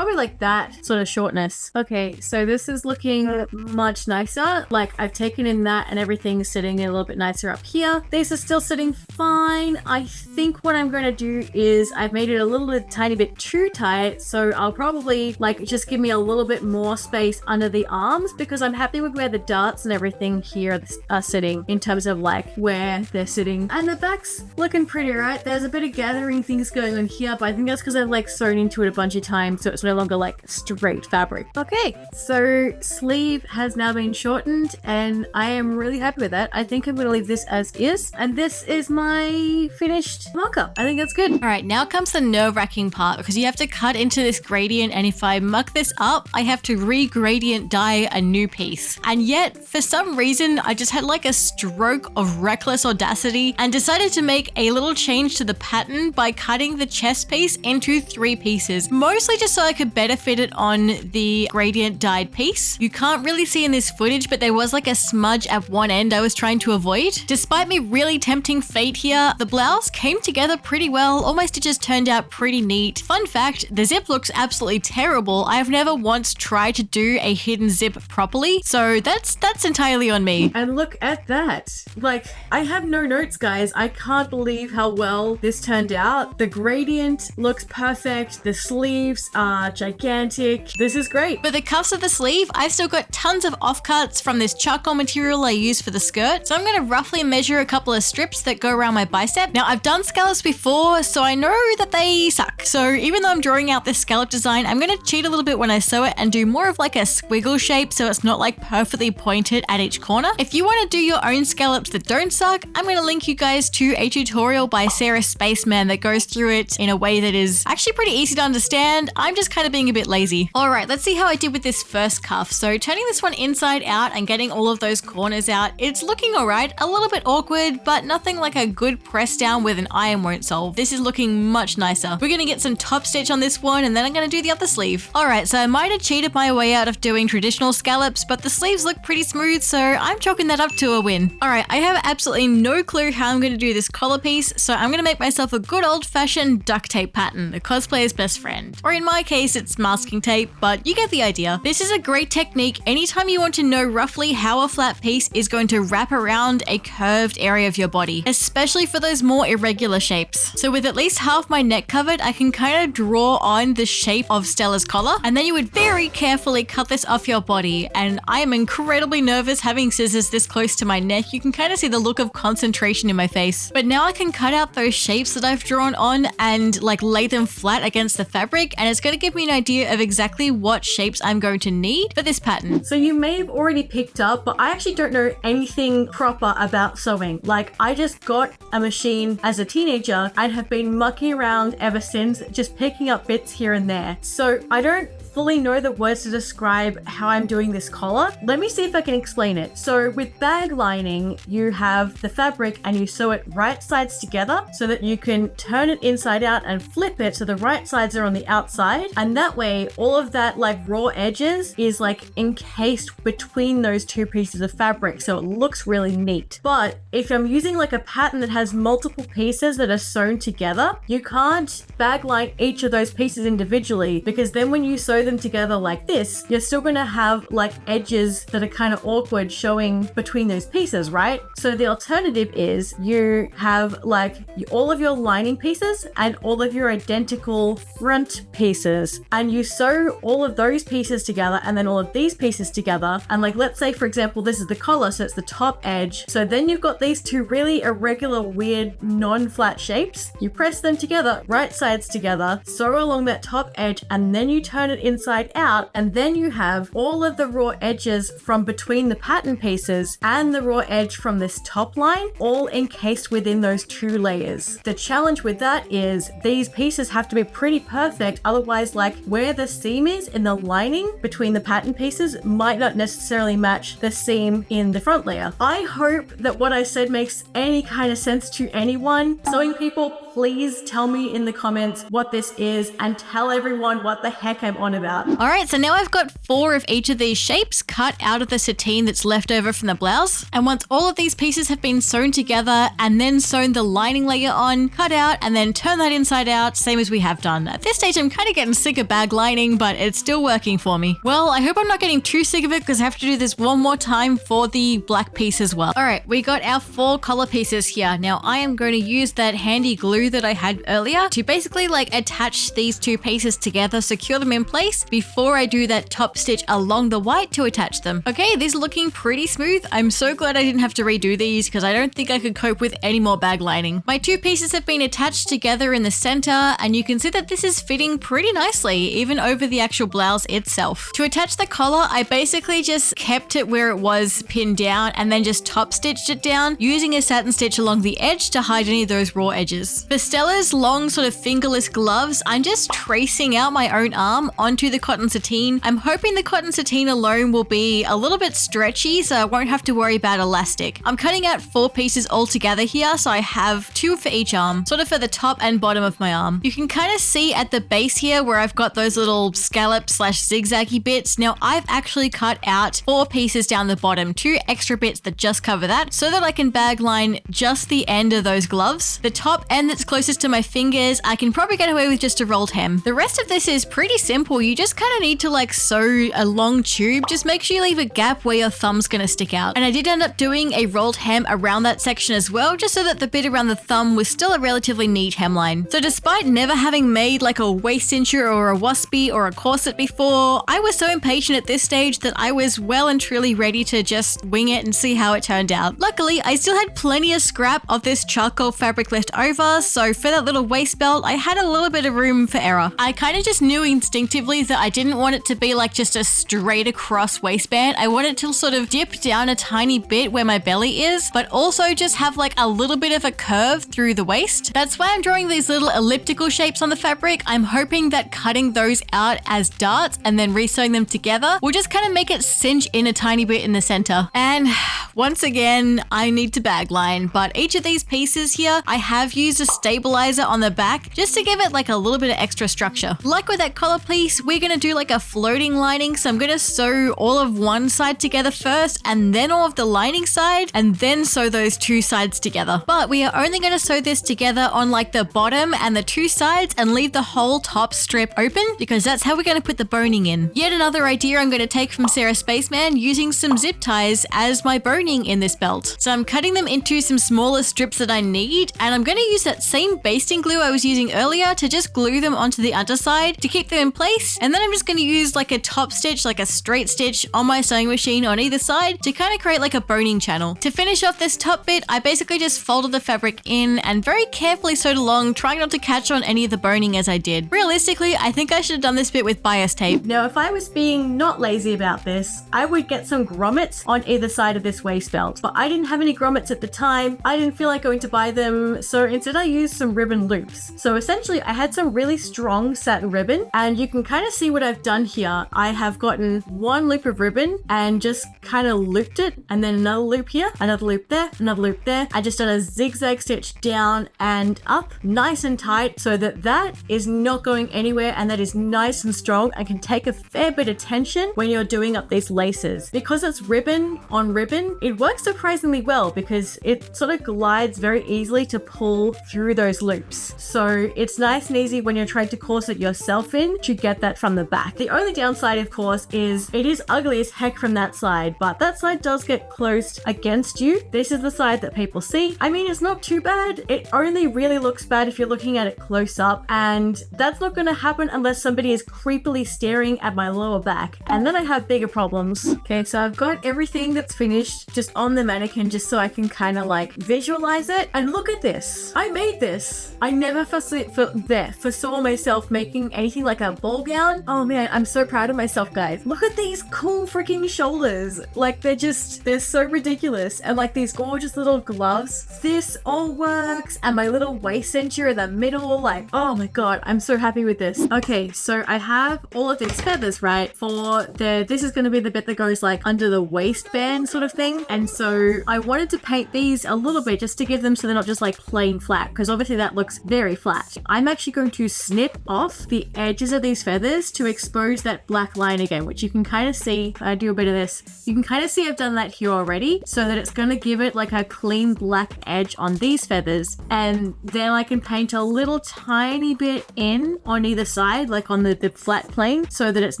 that sort of shortness. Okay, so this is looking much nicer. Like I've taken in that and everything's sitting a little bit nicer up here. These are still sitting fine. I think what I'm going to do is I've made it a little bit tiny bit too tight, so I'll probably like just give me a little bit more space under the arms because I'm happy with where the darts and everything here are sitting in terms of like where they're sitting. And the back's looking pretty, right? There's a bit of gathering things going on here, but I think that's because I've like sewn into it a bunch of times, so it's no longer like straight fabric. Okay, so sleeve has now been shortened and I am really happy with that. I think I'm going to leave this as is, and this is my finished mock-up. I think that's good. All right, now comes the nerve-wracking part because you have to cut into this gradient, and if I muck this up, I have to re-gradient dye a new piece. And yet, for some reason, I just had like a stroke of reckless audacity and decided to make a little change to the pattern by cutting the chest piece into 3 pieces, mostly just so I could better fit it on the gradient dyed piece. You can't really see in this footage, but there was like a smudge at one end I was trying to avoid. Despite me really tempting fate here, the blouse came together pretty well. Almost it just turned out pretty neat. Fun fact, the zip looks absolutely terrible. I've never once tried to do a hidden zip properly, so that's entirely on me. And look at that. Like, I have no notes, guys. I can't believe how well this turned out. The gradient looks perfect. The sleeves are gigantic. This is great. But the cuffs of the sleeves sleeve, I've still got tons of offcuts from this charcoal material I used for the skirt. So I'm going to roughly measure a couple of strips that go around my bicep. Now I've done scallops before, so I know that they suck. So even though I'm drawing out this scallop design, I'm going to cheat a little bit when I sew it and do more of like a squiggle shape so it's not like perfectly pointed at each corner. If you want to do your own scallops that don't suck, I'm going to link you guys to a tutorial by Sarah Spaceman that goes through it in a way that is actually pretty easy to understand. I'm just kind of being a bit lazy. All right, let's see how I did with this first cuff. So turning this one inside out and getting all of those corners out, it's looking all right, a little bit awkward, but nothing like a good press down with an iron won't solve. This is looking much nicer. We're going to get some top stitch on this one and then I'm going to do the other sleeve. All right, so I might have cheated my way out of doing traditional scallops, but the sleeves look pretty smooth, so I'm chalking that up to a win. All right, I have absolutely no clue how I'm going to do this collar piece, so I'm going to make myself a good old-fashioned duct tape pattern, the cosplayer's best friend. Or in my case, it's masking tape, but you get the idea. This is a great technique anytime you want to know roughly how a flat piece is going to wrap around a curved area of your body, especially for those more irregular shapes. So with at least half my neck covered, I can kind of draw on the shape of Stella's collar, and then you would very carefully cut this off your body. And I am incredibly nervous having scissors this close to my neck. You can kind of see the look of concentration in my face. But now I can cut out those shapes that I've drawn on and like lay them flat against the fabric, and it's going to give me an idea of exactly what shapes I'm going to need for this pattern. So you may have already picked up, but I actually don't know anything proper about sewing. Like, I just got a machine as a teenager and have been mucking around ever since, just picking up bits here and there. So I don't fully know the words to describe how I'm doing this collar. Let me see if I can explain it. So with bag lining, you have the fabric and you sew it right sides together so that you can turn it inside out and flip it so the right sides are on the outside. And that way, all of that like raw edges is like encased between those two pieces of fabric. So it looks really neat. But if I'm using like a pattern that has multiple pieces that are sewn together, you can't bag line each of those pieces individually, because then when you sew them together like this, you're still going to have like edges that are kind of awkward showing between those pieces, right? So the alternative is you have like all of your lining pieces and all of your identical front pieces, and you sew all of those pieces together and then all of these pieces together. And like, let's say for example, this is the collar, so it's the top edge. So then you've got these two really irregular, weird, non-flat shapes. You press them together, right sides together, sew along that top edge, and then you turn it inside out, and then you have all of the raw edges from between the pattern pieces and the raw edge from this top line all encased within those two layers. The challenge with that is these pieces have to be pretty perfect, otherwise like where the seam is in the lining between the pattern pieces might not necessarily match the seam in the front layer. I hope that what I said makes any kind of sense to anyone. Sewing people, please tell me in the comments what this is and tell everyone what the heck I'm on about. All right, so now I've got 4 of each of these shapes cut out of the sateen that's left over from the blouse. And once all of these pieces have been sewn together and then sewn the lining layer on, cut out and then turn that inside out, same as we have done. At this stage, I'm kind of getting sick of bag lining, but it's still working for me. Well, I hope I'm not getting too sick of it because I have to do this one more time for the black piece as well. All right, we got our 4 collar pieces here. Now I am going to use that handy glue that I had earlier to basically like attach these 2 pieces together, secure them in place before I do that top stitch along the white to attach them. Okay, these are looking pretty smooth. I'm so glad I didn't have to redo these because I don't think I could cope with any more bag lining. My 2 pieces have been attached together in the center, and you can see that this is fitting pretty nicely, even over the actual blouse itself. To attach the collar, I basically just kept it where it was pinned down and then just top stitched it down using a satin stitch along the edge to hide any of those raw edges. For Stella's long sort of fingerless gloves, I'm just tracing out my own arm onto the cotton sateen. I'm hoping the cotton sateen alone will be a little bit stretchy so I won't have to worry about elastic. I'm cutting out 4 pieces all together here, so I have 2 for each arm, sort of for the top and bottom of my arm. You can kind of see at the base here where I've got those little scallop / zigzaggy bits. Now I've actually cut out 4 pieces down the bottom, 2 extra bits that just cover that so that I can bag line just the end of those gloves. The top end that's that's closest to my fingers, I can probably get away with just a rolled hem. The rest of this is pretty simple. You just kind of need to like sew a long tube. Just make sure you leave a gap where your thumb's gonna stick out. And I did end up doing a rolled hem around that section as well, just so that the bit around the thumb was still a relatively neat hemline. So despite never having made like a waist cincher or a waspy or a corset before, I was so impatient at this stage that I was well and truly ready to just wing it and see how it turned out. Luckily, I still had plenty of scrap of this charcoal fabric left over, so for that little waist belt, I had a little bit of room for error. I kind of just knew instinctively that I didn't want it to be like just a straight across waistband. I wanted to sort of dip down a tiny bit where my belly is, but also just have like a little bit of a curve through the waist. That's why I'm drawing these little elliptical shapes on the fabric. I'm hoping that cutting those out as darts and then resewing them together will just kind of make it cinch in a tiny bit in the center. And once again, I need to bag line, but each of these pieces here, I have used a stabilizer on the back just to give it like a little bit of extra structure. Like with that collar piece, we're gonna do like a floating lining, so I'm gonna sew all of one side together first and then all of the lining side and then sew those two sides together. But we are only gonna sew this together on like the bottom and the two sides and leave the whole top strip open because that's how we're gonna put the boning in. Yet another idea I'm gonna take from Sarah Spaceman, using some zip ties as my boning in this belt. So I'm cutting them into some smaller strips that I need, and I'm gonna use that same basting glue I was using earlier to just glue them onto the underside to keep them in place. And then I'm just gonna use like a top stitch, like a straight stitch on my sewing machine on either side to kind of create like a boning channel. To finish off this top bit, I basically just folded the fabric in and very carefully sewed along, trying not to catch on any of the boning as I did. Realistically, I think I should have done this bit with bias tape. Now, if I was being not lazy about this, I would get some grommets on either side of this waist belt, but I didn't have any grommets at the time. I didn't feel like going to buy them, so instead I used some ribbon loops. So essentially I had some really strong satin ribbon, and you can kind of see what I've done here. I have gotten one loop of ribbon and just kind of looped it, and then another loop here, another loop there, another loop there. I just done a zigzag stitch down and up, nice and tight, so that that is not going anywhere and that is nice and strong and can take a fair bit of tension when you're doing up these laces. Because it's ribbon on ribbon, it works surprisingly well because it sort of glides very easily to pull through those loops. So it's nice and easy when you're trying to corset yourself in to get that from the back. The only downside, of course, is it is ugly as heck from that side, but that side does get closed against you. This is the side that people see. I mean, it's not too bad. It only really looks bad if you're looking at it close up, and that's not going to happen unless somebody is creepily staring at my lower back, and then I have bigger problems. Okay, so I've got everything that's finished just on the mannequin just so I can kind of like visualize it. And look at this. I made this. I never foresaw myself making anything like a ball gown. Oh man, I'm so proud of myself, guys. Look at these cool freaking shoulders. Like they're so ridiculous. And like these gorgeous little gloves. This all works. And my little waist cincher in the middle. Like, oh my god, I'm so happy with this. Okay, so I have all of these feathers, right? This is going to be the bit that goes like under the waistband sort of thing. And so I wanted to paint these a little bit just to give them so they're not just like plain flat, because obviously that looks very flat. I'm actually going to snip off the edges of these feathers to expose that black line again, which you can kind of see. I do a bit of this. You can kind of see I've done that here already, so that it's going to give it like a clean black edge on these feathers. And then I can paint a little tiny bit in on either side, like on the flat plane, so that it's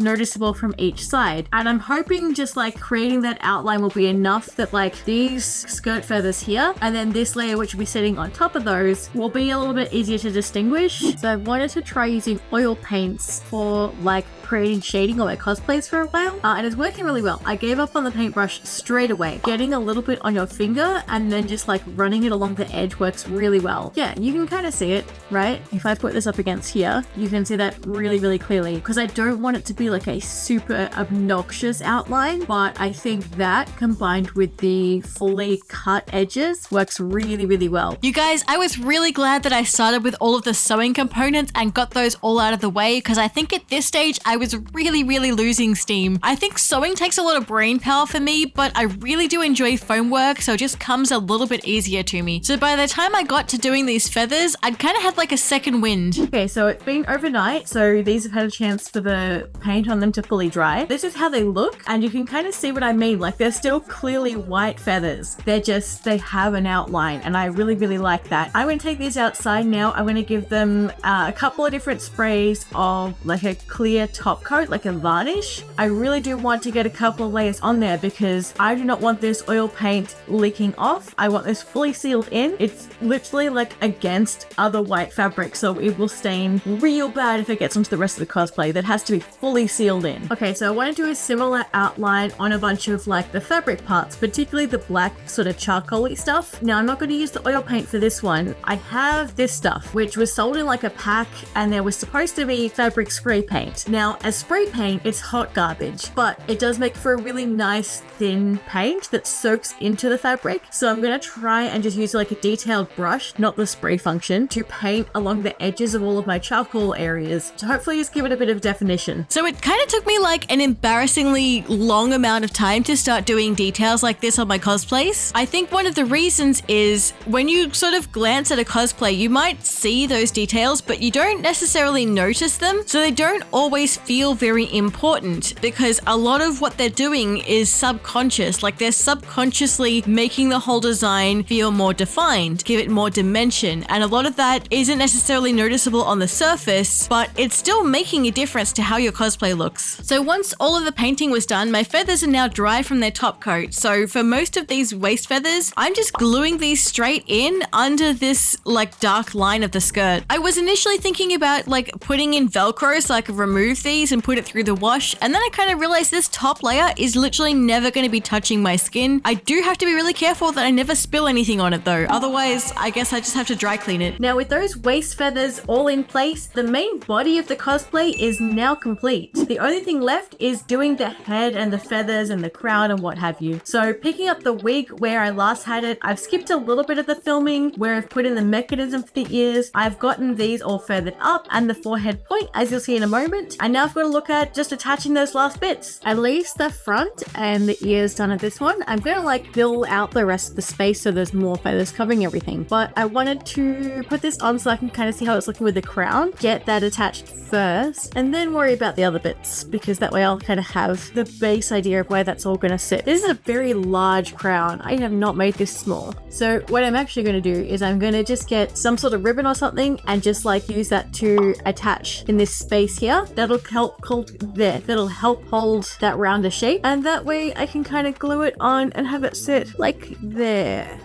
noticeable from each side. And I'm hoping just like creating that outline will be enough that like these skirt feathers here and then this layer, which will be sitting on top of those, will be a little bit easier to distinguish. So I wanted to try using oil paints for like creating shading on my cosplays for a while, and it's working really well. I gave up on the paintbrush straight away. Getting a little bit on your finger and then just like running it along the edge works really well. Yeah, you can kind of see it, right? If I put this up against here, you can see that really, really clearly, because I don't want it to be like a super obnoxious outline, but I think that combined with the fully cut edges works really, really well. You guys, I was really glad that I started with all of the sewing components and got those all out of the way, because I think at this stage I was really, really losing steam. I think sewing takes a lot of brain power for me, but I really do enjoy foam work, so it just comes a little bit easier to me. So by the time I got to doing these feathers, I'd kind of had like a second wind. Okay, so it's been overnight, so these have had a chance for the paint on them to fully dry. This is how they look, and you can kind of see what I mean. Like they're still clearly white feathers. They have an outline, and I really, really like that. I'm going to take these outside now, I'm going to give them a couple of different sprays of like a clear top coat, like a varnish. I really do want to get a couple of layers on there because I do not want this oil paint leaking off. I want this fully sealed in. It's literally like against other white fabric, so it will stain real bad if it gets onto the rest of the cosplay. That has to be fully sealed in. Okay, so I want to do a similar outline on a bunch of like the fabric parts, particularly the black sort of charcoal-y stuff. Now, I'm not going to use the oil paint for this one. I have this stuff, which was sold in like a pack, and there was supposed to be fabric spray paint. Now, as spray paint, it's hot garbage, but it does make for a really nice thin paint that soaks into the fabric. So I'm going to try and just use like a detailed brush, not the spray function, to paint along the edges of all of my charcoal areas to hopefully just give it a bit of definition. So it kind of took me like an embarrassingly long amount of time to start doing details like this on my cosplays. I think one of the reasons is when you sort of glance at a cosplay, you might see those details, but you don't necessarily notice them. So they don't always feel very important because a lot of what they're doing is subconscious. Like they're subconsciously making the whole design feel more defined, give it more dimension. And a lot of that isn't necessarily noticeable on the surface, but it's still making a difference to how your cosplay looks. So once all of the painting was done, my feathers are now dry from their top coat. So for most of these waist feathers, I'm just gluing these straight in under this like dark line of the skirt. I was initially thinking about like putting in Velcro so I could remove these and put it through the wash. And then I kind of realized this top layer is literally never going to be touching my skin. I do have to be really careful that I never spill anything on it though. Otherwise, I guess I just have to dry clean it. Now with those waist feathers all in place, the main body of the cosplay is now complete. The only thing left is doing the head and the feathers and the crown and what have you. So picking up the wig where I last had it, I've skipped a little bit of the filming where I've put in the mechanism for the ears. I've gotten these all feathered up and the forehead point, as you'll see in a moment. And now I've got to look at just attaching those last bits. At least the front and the ears done at this one. I'm going to like fill out the rest of the space so there's more feathers covering everything. But I wanted to put this on so I can kind of see how it's looking with the crown, get that attached first, and then worry about the other bits, because that way I'll kind of have the base idea of where that's all going to sit. This is a very large crown. I have not made this small. So what I'm actually going to do is I'm going to just get some sort of ribbon or something and just like use that to attach in this space here. That'll help hold that rounder shape, and that way I can kind of glue it on and have it sit like there.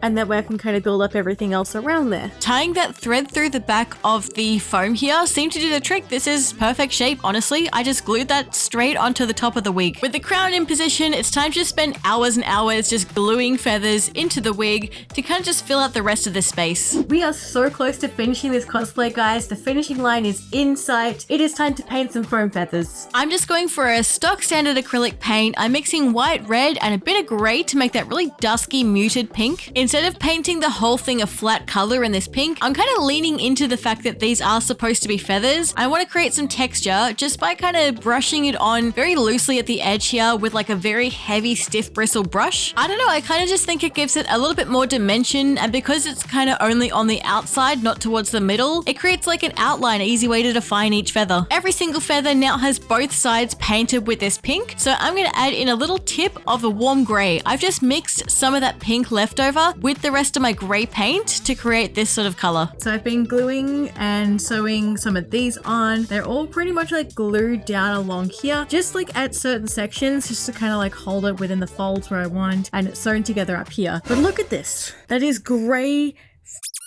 And that way I can kind of build up everything else around there. Tying that thread through the back of the foam here seemed to do the trick. This is perfect shape, honestly. I just glued that straight onto the top of the wig. With the crown in position, it's time to spend hours and hours just gluing feathers into the wig to kind of just fill out the rest of the space. We are so close to finishing this cosplay, guys. The finishing line is in sight. It is time to paint some foam feathers. I'm just going for a stock standard acrylic paint. I'm mixing white, red, and a bit of gray to make that really dusky, muted pink. Instead of painting the whole thing a flat color in this pink, I'm kind of leaning into the fact that these are supposed to be feathers. I want to create some texture just by kind of brushing it on very loosely at the edge here with like a very heavy, stiff bristle brush. I don't know, I kind of just think it gives it a little bit more dimension, and because it's kind of only on the outside, not towards the middle, it creates like an outline, an easy way to define each feather. Every single feather now has both sides painted with this pink, so I'm going to add in a little tip of a warm gray. I've just mixed some of that pink leftover with the rest of my gray paint to create this sort of color. So I've been gluing and sewing some of these on. They're all pretty much like glued down along here, just like at certain sections, just to kind of like hold it within the folds where I want, and it's sewn together up here. But look at this. That is gray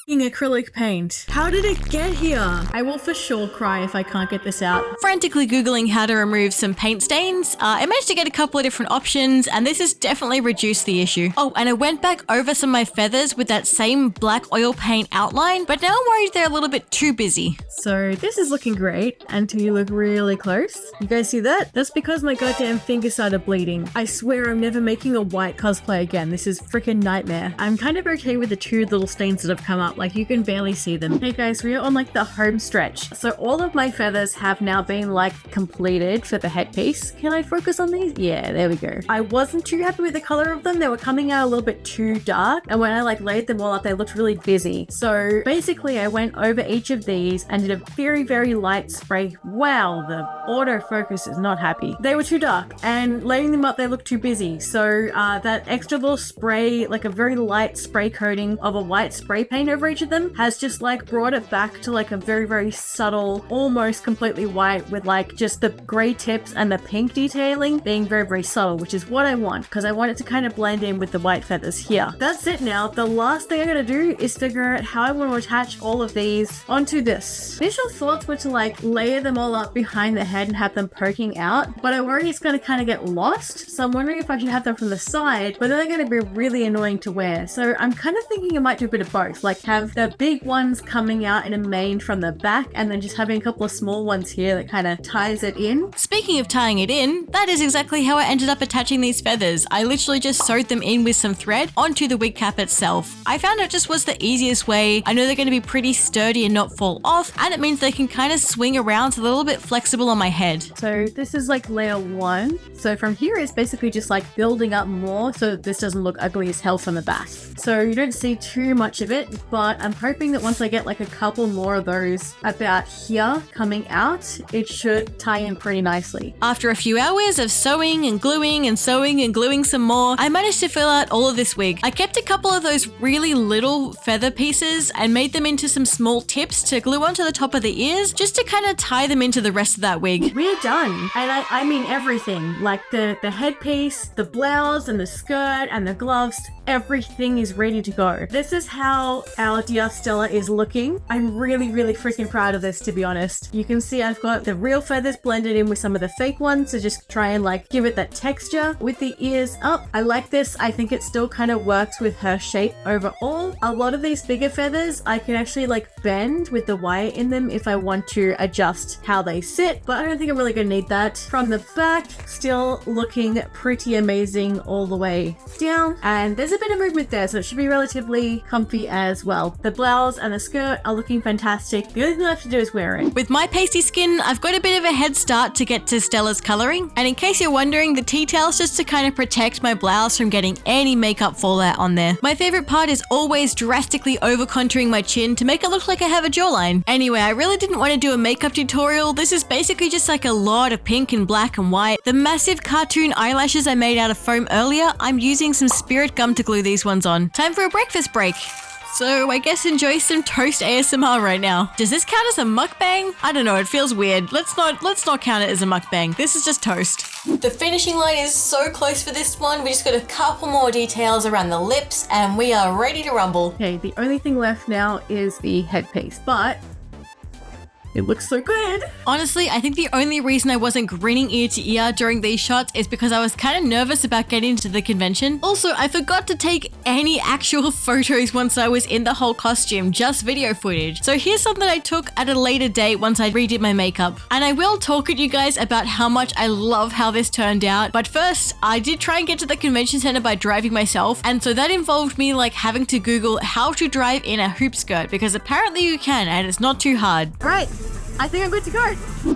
acrylic paint. How did it get here? I will for sure cry if I can't get this out. Frantically Googling how to remove some paint stains, I managed to get a couple of different options, and this has definitely reduced the issue. Oh, and I went back over some of my feathers with that same black oil paint outline, but now I'm worried they're a little bit too busy. So this is looking great until you look really close. You guys see that? That's because my goddamn finger started bleeding. I swear I'm never making a white cosplay again. This is freaking nightmare. I'm kind of okay with the two little stains that have come up, like you can barely see them. Okay guys, we are on like the home stretch. So all of my feathers have now been like completed for the headpiece. Can I focus on these? Yeah, there we go. I wasn't too happy with the color of them. They were coming out a little bit too dark. And when I like laid them all up, they looked really busy. So basically I went over each of these and did a very, very light spray. Wow, the autofocus is not happy. They were too dark, and laying them up, they looked too busy. So that extra little spray, like a very light spray coating of a white spray paint over each of them, has just like brought it back to like a very, very subtle, almost completely white with like just the gray tips and the pink detailing being very, very subtle, which is what I want because I want it to kind of blend in with the white feathers here. That's it now. The last thing I'm going to do is figure out how I want to attach all of these onto this. Initial thoughts were to like layer them all up behind the head and have them poking out, but I worry it's going to kind of get lost. So I'm wondering if I should have them from the side, but then they're going to be really annoying to wear. So I'm kind of thinking I might do a bit of both, like have the big ones coming out in a mane from the back and then just having a couple of small ones here that kind of ties it in. Speaking of tying it in, that is exactly how I ended up attaching these feathers. I literally just sewed them in with some thread onto the wig cap itself. I found it just was the easiest way. I know they're going to be pretty sturdy and not fall off, and it means they can kind of swing around, so they're a little bit flexible on my head. So this is like layer 1. So from here it's basically just like building up more so that this doesn't look ugly as hell from the back. So you don't see too much of it, but I'm hoping that once I get like a couple more of those about here coming out, it should tie in pretty nicely. After a few hours of sewing and gluing and sewing and gluing some more, I managed to fill out all of this wig. I kept a couple of those really little feather pieces and made them into some small tips to glue onto the top of the ears just to kind of tie them into the rest of that wig. We're done. And I mean everything, like the headpiece, the blouse and the skirt and the gloves, everything is ready to go. This is how our dear Stella is looking. I'm really, really freaking proud of this, to be honest. You can see I've got the real feathers blended in with some of the fake ones to just try and like give it that texture with the ears up. I like this. I think it still kind of works with her shape overall. A lot of these bigger feathers I can actually like bend with the wire in them if I want to adjust how they sit, but I don't think I'm really gonna need that. From the back, still looking pretty amazing all the way down, and there's a bit of movement there, so it should be relatively comfy as well. The blouse and the skirt are looking fantastic. The only thing I have to do is wear it. With my pasty skin, I've got a bit of a head start to get to Stella's coloring, and in case you're wondering, the T-tail's just to kind of protect my blouse from getting any makeup fallout on there. My favorite part is always drastically over contouring my chin to make it look like I have a jawline. Anyway, I really didn't want to do a makeup tutorial. This is basically just like a lot of pink and black and white. The massive cartoon eyelashes I made out of foam earlier, I'm using some spirit gum to glue these ones on. Time for a breakfast break. So I guess enjoy some toast ASMR right now. Does this count as a mukbang? I don't know, it feels weird. Let's not count it as a mukbang. This is just toast. The finishing line is so close for this one. We just got a couple more details around the lips and we are ready to rumble. Okay, the only thing left now is the headpiece, but it looks so good. Honestly, I think the only reason I wasn't grinning ear to ear during these shots is because I was kind of nervous about getting to the convention. Also, I forgot to take any actual photos once I was in the whole costume, just video footage. So here's something I took at a later date once I redid my makeup. And I will talk at you guys about how much I love how this turned out. But first, I did try and get to the convention center by driving myself. And so that involved me like having to Google how to drive in a hoop skirt, because apparently you can and it's not too hard. All right. I think I'm good to go.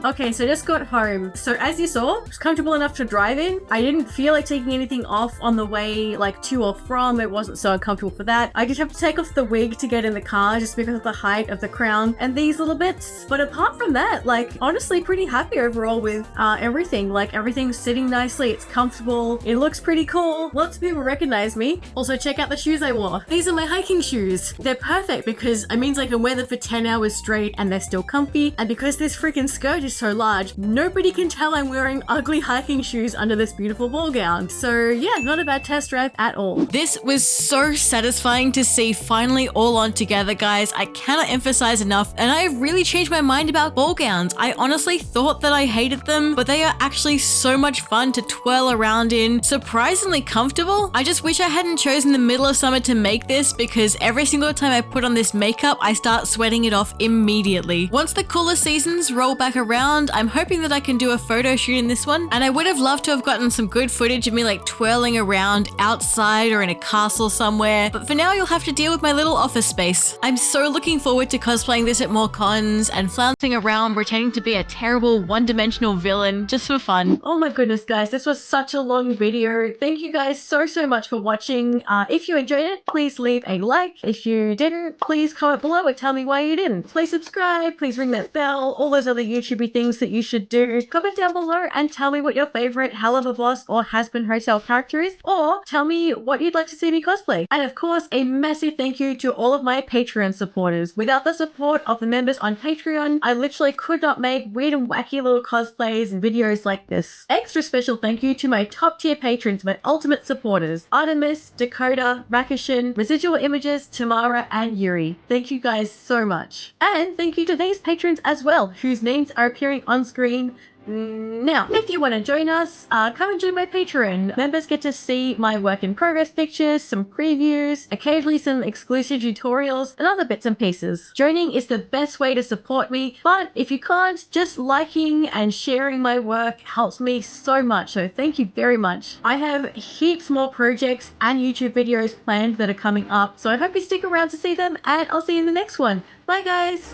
Okay, so just got home. So as you saw, it was comfortable enough to drive in. I didn't feel like taking anything off on the way like to or from. It wasn't so uncomfortable for that. I did have to take off the wig to get in the car just because of the height of the crown and these little bits. But apart from that, like honestly pretty happy overall with everything. Like everything's sitting nicely. It's comfortable. It looks pretty cool. Lots of people recognize me. Also check out the shoes I wore. These are my hiking shoes. They're perfect because it means I can wear them for 10 hours straight and they're still comfy. And because this freaking skirt is so large, nobody can tell I'm wearing ugly hiking shoes under this beautiful ball gown. So yeah, not a bad test drive at all. This was so satisfying to see finally all on together, guys. I cannot emphasize enough, and I have really changed my mind about ball gowns. I honestly thought that I hated them, but they are actually so much fun to twirl around in, surprisingly comfortable. I just wish I hadn't chosen the middle of summer to make this, because every single time I put on this makeup, I start sweating it off immediately. Once the cooler seasons roll back around. I'm hoping that I can do a photo shoot in this one, and I would have loved to have gotten some good footage of me like twirling around outside or in a castle somewhere, but for now you'll have to deal with my little office space. I'm so looking forward to cosplaying this at more cons and flouncing around pretending to be a terrible one-dimensional villain just for fun. Oh my goodness, guys, this was such a long video. Thank you guys so much for watching. If you enjoyed it, please leave a like. If you didn't, please comment below and tell me why you didn't. Please subscribe, please ring that bell, all those other YouTubey things that you should do. Comment down below and tell me what your favorite Hell of a Boss or Has-Been Hotel character is, or tell me what you'd like to see me cosplay. And of course, a massive thank you to all of my Patreon supporters. Without the support of the members on Patreon, I literally could not make weird and wacky little cosplays and videos like this. Extra special thank you to my top tier patrons, my ultimate supporters, Artemis, Dakota, Rakishin, Residual Images, Tamara, and Yuri. Thank you guys so much. And thank you to these patrons as well, whose names are appearing on screen now. If you want to join us, come and join my Patreon. Members get to see my work in progress pictures, some previews, occasionally some exclusive tutorials, and other bits and pieces. Joining is the best way to support me, but if you can't, just liking and sharing my work helps me so much, so thank you very much. I have heaps more projects and YouTube videos planned that are coming up, so I hope you stick around to see them, and I'll see you in the next one. Bye guys!